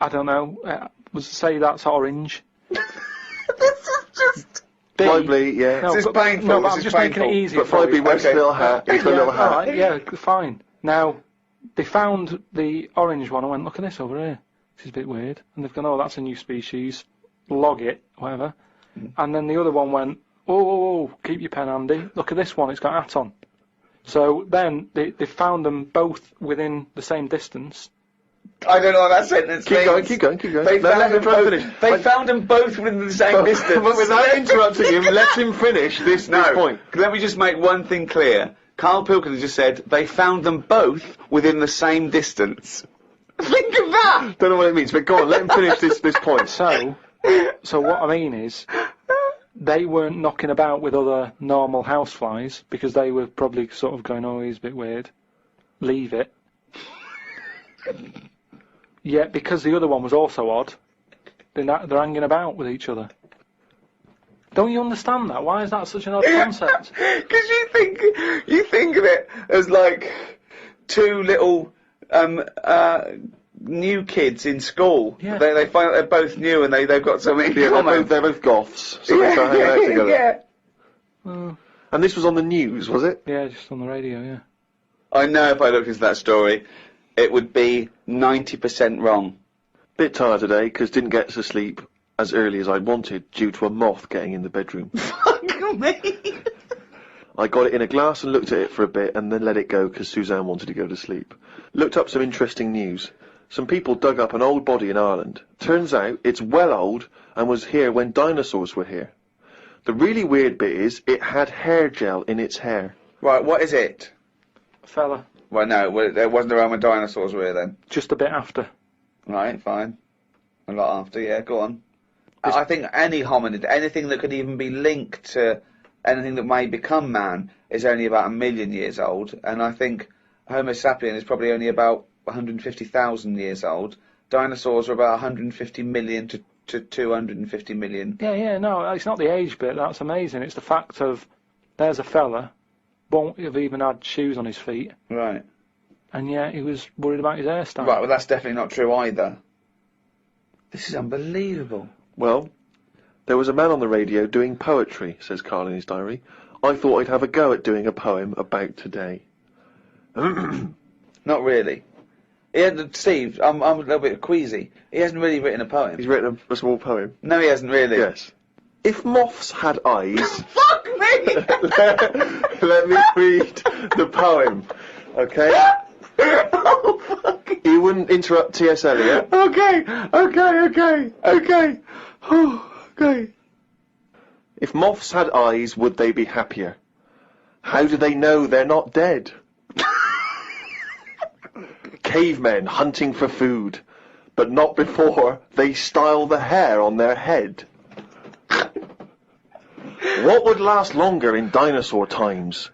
I don't know. Say that's orange. This is just... B. Fly B, yeah. No, This is but, painful, No, but this I'm is just making it painful. easier But for Fly B you. wears a little hat. It's a little hat. All right, yeah, fine. Now, they found the orange one. I went, look at this over here. This is a bit weird. And they've gone, oh, that's a new species. Log it, whatever. And then the other one went, oh, keep your pen handy. Look at this one, it's got a hat on. So then they found them both within the same distance. I don't know what that sentence Keep means. going. They No, found let him them try and both. finish. They found them both within the same distance. But without interrupting him, let him finish this point. Let me just make one thing clear. Carl Pilkington just said they found them both within the same distance. Think of that! Don't know what it means, but go on, let him finish this point. So what I mean is, they weren't knocking about with other normal houseflies because they were probably sort of going, oh, he's a bit weird. Leave it. Yet because the other one was also odd, they're hanging about with each other. Don't you understand that? Why is that such an odd concept? Because you think of it as like 2 little new kids in school. Yeah. They find out they're both new and they've got something in Yeah, common. they're both goths, so they start hanging out together. Yeah. And this was on the news, was it? Yeah, just on the radio, yeah. I know if I looked into that story, it would be 90% wrong. Bit tired today because didn't get to sleep as early as I wanted due to a moth getting in the bedroom. Fuck me. I got it in a glass and looked at it for a bit and then let it go because Suzanne wanted to go to sleep. Looked up some interesting news. Some people dug up an old body in Ireland. Turns out it's well old and was here when dinosaurs were here. The really weird bit is it had hair gel in its hair. Right, what is it? Fella, Well, no, it wasn't around when dinosaurs were here then. just a bit after. Right, fine. A lot after, yeah, go on. I think any hominid, anything that could even be linked to anything that may become man, is only about 1 million years old, and I think Homo sapien is probably only about 150,000 years old. Dinosaurs are about 150 million to 250 million. Yeah, no, it's not the age bit, that's amazing. It's the fact of, there's a fella, won't have even had shoes on his feet, Right. and yet he was worried about his hairstyle. Right, well that's definitely not true either. This is unbelievable. Well, there was a man on the radio doing poetry, says Carl in his diary. I thought I'd have a go at doing a poem about today. Not really. Steve, I'm a little bit queasy. He hasn't really written a poem. He's written a small poem. No, he hasn't really. Yes. If moths had eyes... Fuck me! Let me read the poem, okay? Oh, fuck. You wouldn't interrupt T.S. Eliot. Okay. Okay. If moths had eyes, would they be happier? How do they know they're not dead? Cavemen hunting for food, but not before they style the hair on their head. What would last longer in dinosaur times?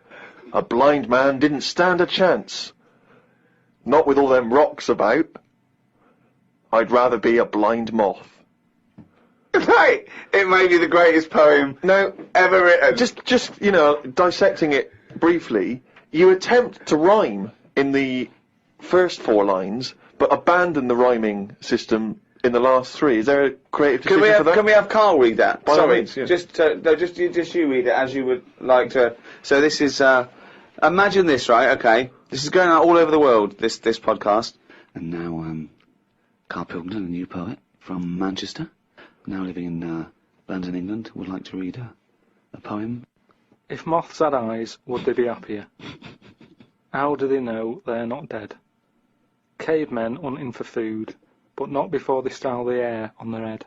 A blind man didn't stand a chance. Not with all them rocks about. I'd rather be a blind moth. Right. It may be the greatest poem Now, ever written. just you know, dissecting it briefly, you attempt to rhyme in the first 4 lines, but abandon the rhyming system in the last 3. Is there a creative decision for that? Can we have Carl read that? By all Sorry, means, yeah. just you read it as you would like to. So this is Imagine this, right? Okay, this is going out all over the world. This podcast. And now, Karl Pilkington, a new poet from Manchester, now living in London, England, would like to read a poem. If moths had eyes, would they be happier? How do they know they're not dead? Cavemen hunting for food, but not before they style the air on their head.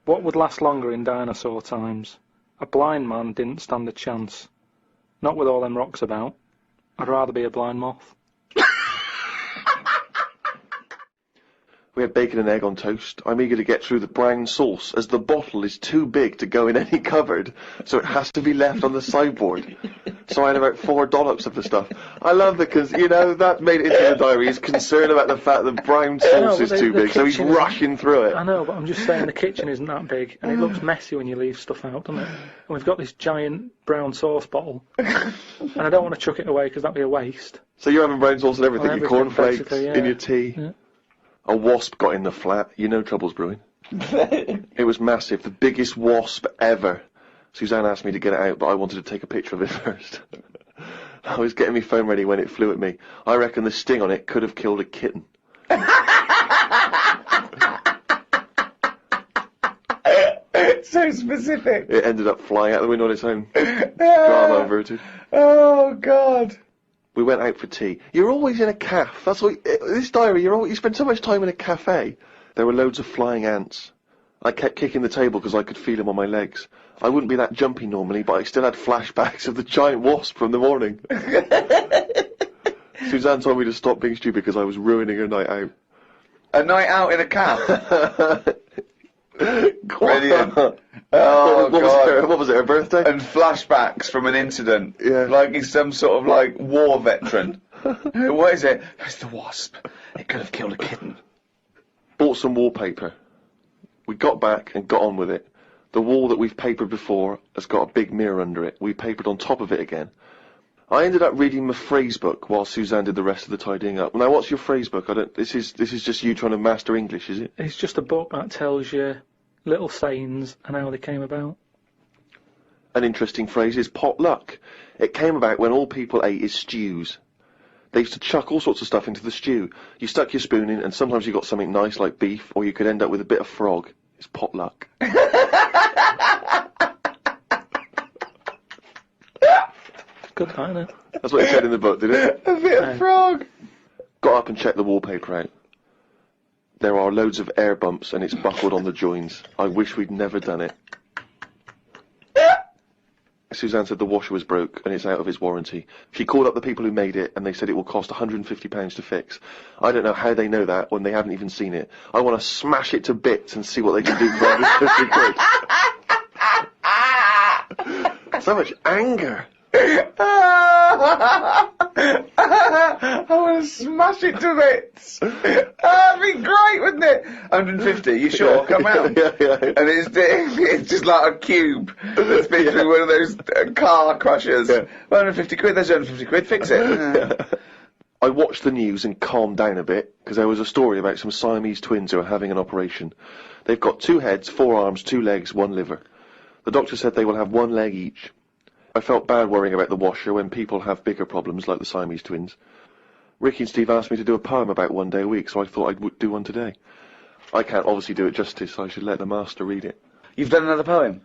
What would last longer in dinosaur times? A blind man didn't stand a chance. Not with all them rocks about. I'd rather be a blind moth. We had bacon and egg on toast. I'm eager to get through the brown sauce, as the bottle is too big to go in any cupboard, so it has to be left on the sideboard. So I had about 4 dollops of the stuff. I love that, because, you know, that made it into the diary. He's concerned about the fact that brown sauce is too big, so he's rushing through it. I know, but I'm just saying the kitchen isn't that big, and it looks messy when you leave stuff out, doesn't it? And we've got this giant brown sauce bottle, and I don't want to chuck it away because that'd be a waste. So you're having brown sauce and everything, your cornflakes, basically, yeah. in your tea. Yeah. A wasp got in the flat. You know trouble's brewing. It was massive, the biggest wasp ever. Suzanne asked me to get it out, but I wanted to take a picture of it first. I was getting my phone ready when it flew at me. I reckon the sting on it could have killed a kitten. So specific. It ended up flying out the window on its own. Drama averted. Oh, God. We went out for tea. You're always in a cafe. That's what this diary. You spend so much time in a cafe. There were loads of flying ants. I kept kicking the table because I could feel them on my legs. I wouldn't be that jumpy normally, but I still had flashbacks of the giant wasp from the morning. Suzanne told me to stop being stupid because I was ruining her night out. A night out in a cab. Brilliant. Oh, what was it, her birthday? And flashbacks from an incident. Yeah. Like he's some sort of, like, war veteran. What is it? It's the wasp. It could have killed a kitten. Bought some wallpaper. We got back and got on with it. The wall that we've papered before has got a big mirror under it. We papered on top of it again. I ended up reading my phrase book while Suzanne did the rest of the tidying up. Now, what's your phrase book? This is just you trying to master English, is it? It's just a book that tells you little sayings and how they came about. An interesting phrase is potluck. It came about when all people ate is stews. They used to chuck all sorts of stuff into the stew. You stuck your spoon in, and sometimes you got something nice like beef, or you could end up with a bit of frog. It's potluck. Good, isn't it? That's what it said in the book, did it? A bit of frog. Got up and checked the wallpaper out. There are loads of air bumps and it's buckled on the joins. I wish we'd never done it. Suzanne said the washer was broke and it's out of its warranty. She called up the people who made it and they said it will cost £150 to fix. I don't know how they know that when they haven't even seen it. I want to smash it to bits and see what they can do for £150. So much anger. I want to smash it to bits. That'd be great, wouldn't it? 150, you sure? Come round. Yeah. And it's just like a cube that's been through one of those car crushers. Yeah. 150 quid, there's 150 quid, fix it. I watched the news and calmed down a bit, because there was a story about some Siamese twins who are having an operation. They've got 2 heads, 4 arms, 2 legs, 1 liver. The doctor said they will have 1 leg each. I felt bad worrying about the washer when people have bigger problems like the Siamese twins. Ricky and Steve asked me to do a poem about 1 day a week, so I thought I'd do one today. I can't obviously do it justice, so I should let the master read it. You've done another poem?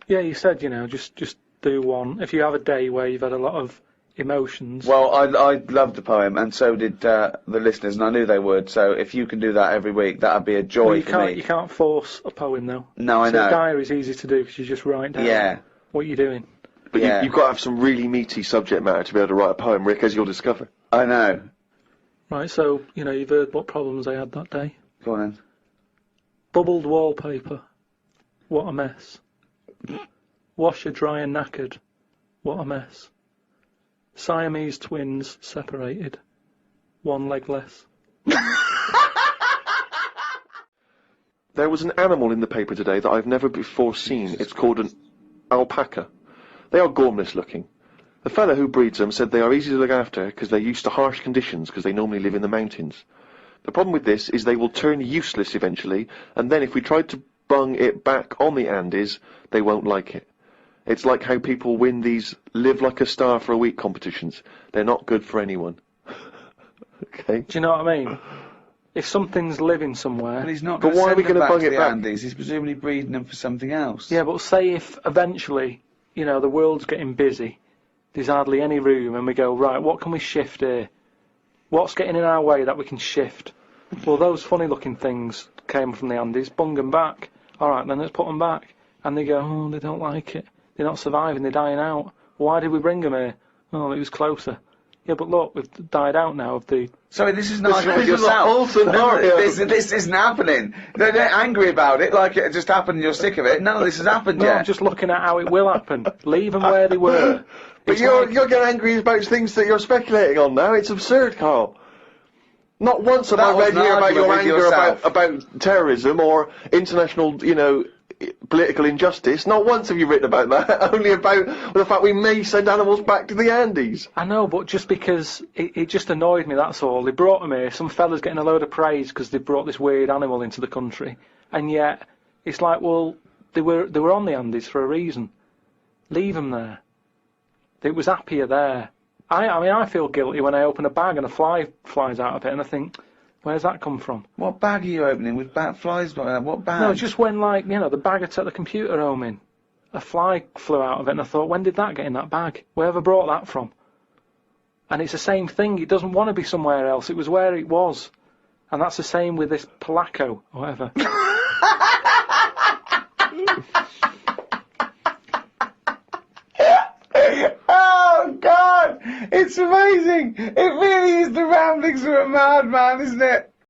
Yeah, you said, just do one. If you have a day where you've had a lot of emotions. Well, I loved the poem, and so did the listeners, and I knew they would, so if you can do that every week, that'd be a joy for me. You can't force a poem, though. No, I know. A diary's easy to do, because you just write down what you're doing. But Yeah. you've got to have some really meaty subject matter to be able to write a poem, Rick, as you'll discover. I know. Right, so, you've heard what problems I had that day. Go on then. Bubbled wallpaper. What a mess. Washer dry and knackered. What a mess. Siamese twins separated. 1 leg less. There was an animal in the paper today that I've never before seen. It's called an alpaca. They are gormless looking. The fellow who breeds them said they are easy to look after because they're used to harsh conditions because they normally live in the mountains. The problem with this is they will turn useless eventually, and then if we tried to bung it back on the Andes, they won't like it. It's like how people win these live like a star for a week competitions. They're not good for anyone. Okay. Do you know what I mean? If something's living somewhere... But he's not But going to why are we send them gonna back bung to it the back? Andes. He's presumably breeding them for something else. Yeah, but say if eventually, you know, the world's getting busy, there's hardly any room, and we go, right, what can we shift here? What's getting in our way that we can shift? Well, those funny-looking things came from the Andes, bung them back. All right, then let's put them back. And they go, oh, they don't like it. They're not surviving, they're dying out. Why did we bring them here? Oh, it was closer. Yeah, but look, we've died out now of the... Sorry, this is an argument with This is a whole yourself. scenario. This isn't happening. They're angry about it, like it just happened and you're sick of it. None of this has happened No, yet. I'm just looking at how it will happen. Leave them where they were. But It's you're like- getting angry about things that you're speculating on now. It's absurd, Carl. Not once have That I was read an here about your argument with anger yourself. about terrorism or international, you know, political injustice. Not once have you written about that. Only about the fact we may send animals back to the Andes. I know, but just because it just annoyed me, that's all. They brought them here, some fella's getting a load of praise because they brought this weird animal into the country, and yet it's like, well, they were on the Andes for a reason. Leave them there. It was happier there. I mean, I feel guilty when I open a bag and a fly flies out of it, and I think, where's that come from? What bag are you opening with flies? What bag? No, just when, like, you know, the bag I took the computer home in, a fly flew out of it, and I thought, when did that get in that bag? Whoever brought that from? And it's the same thing. It doesn't want to be somewhere else. It was where it was. And that's the same with this Polaco, or whatever. Oh, God! It's amazing! It really is the ramblings of a madman, isn't it?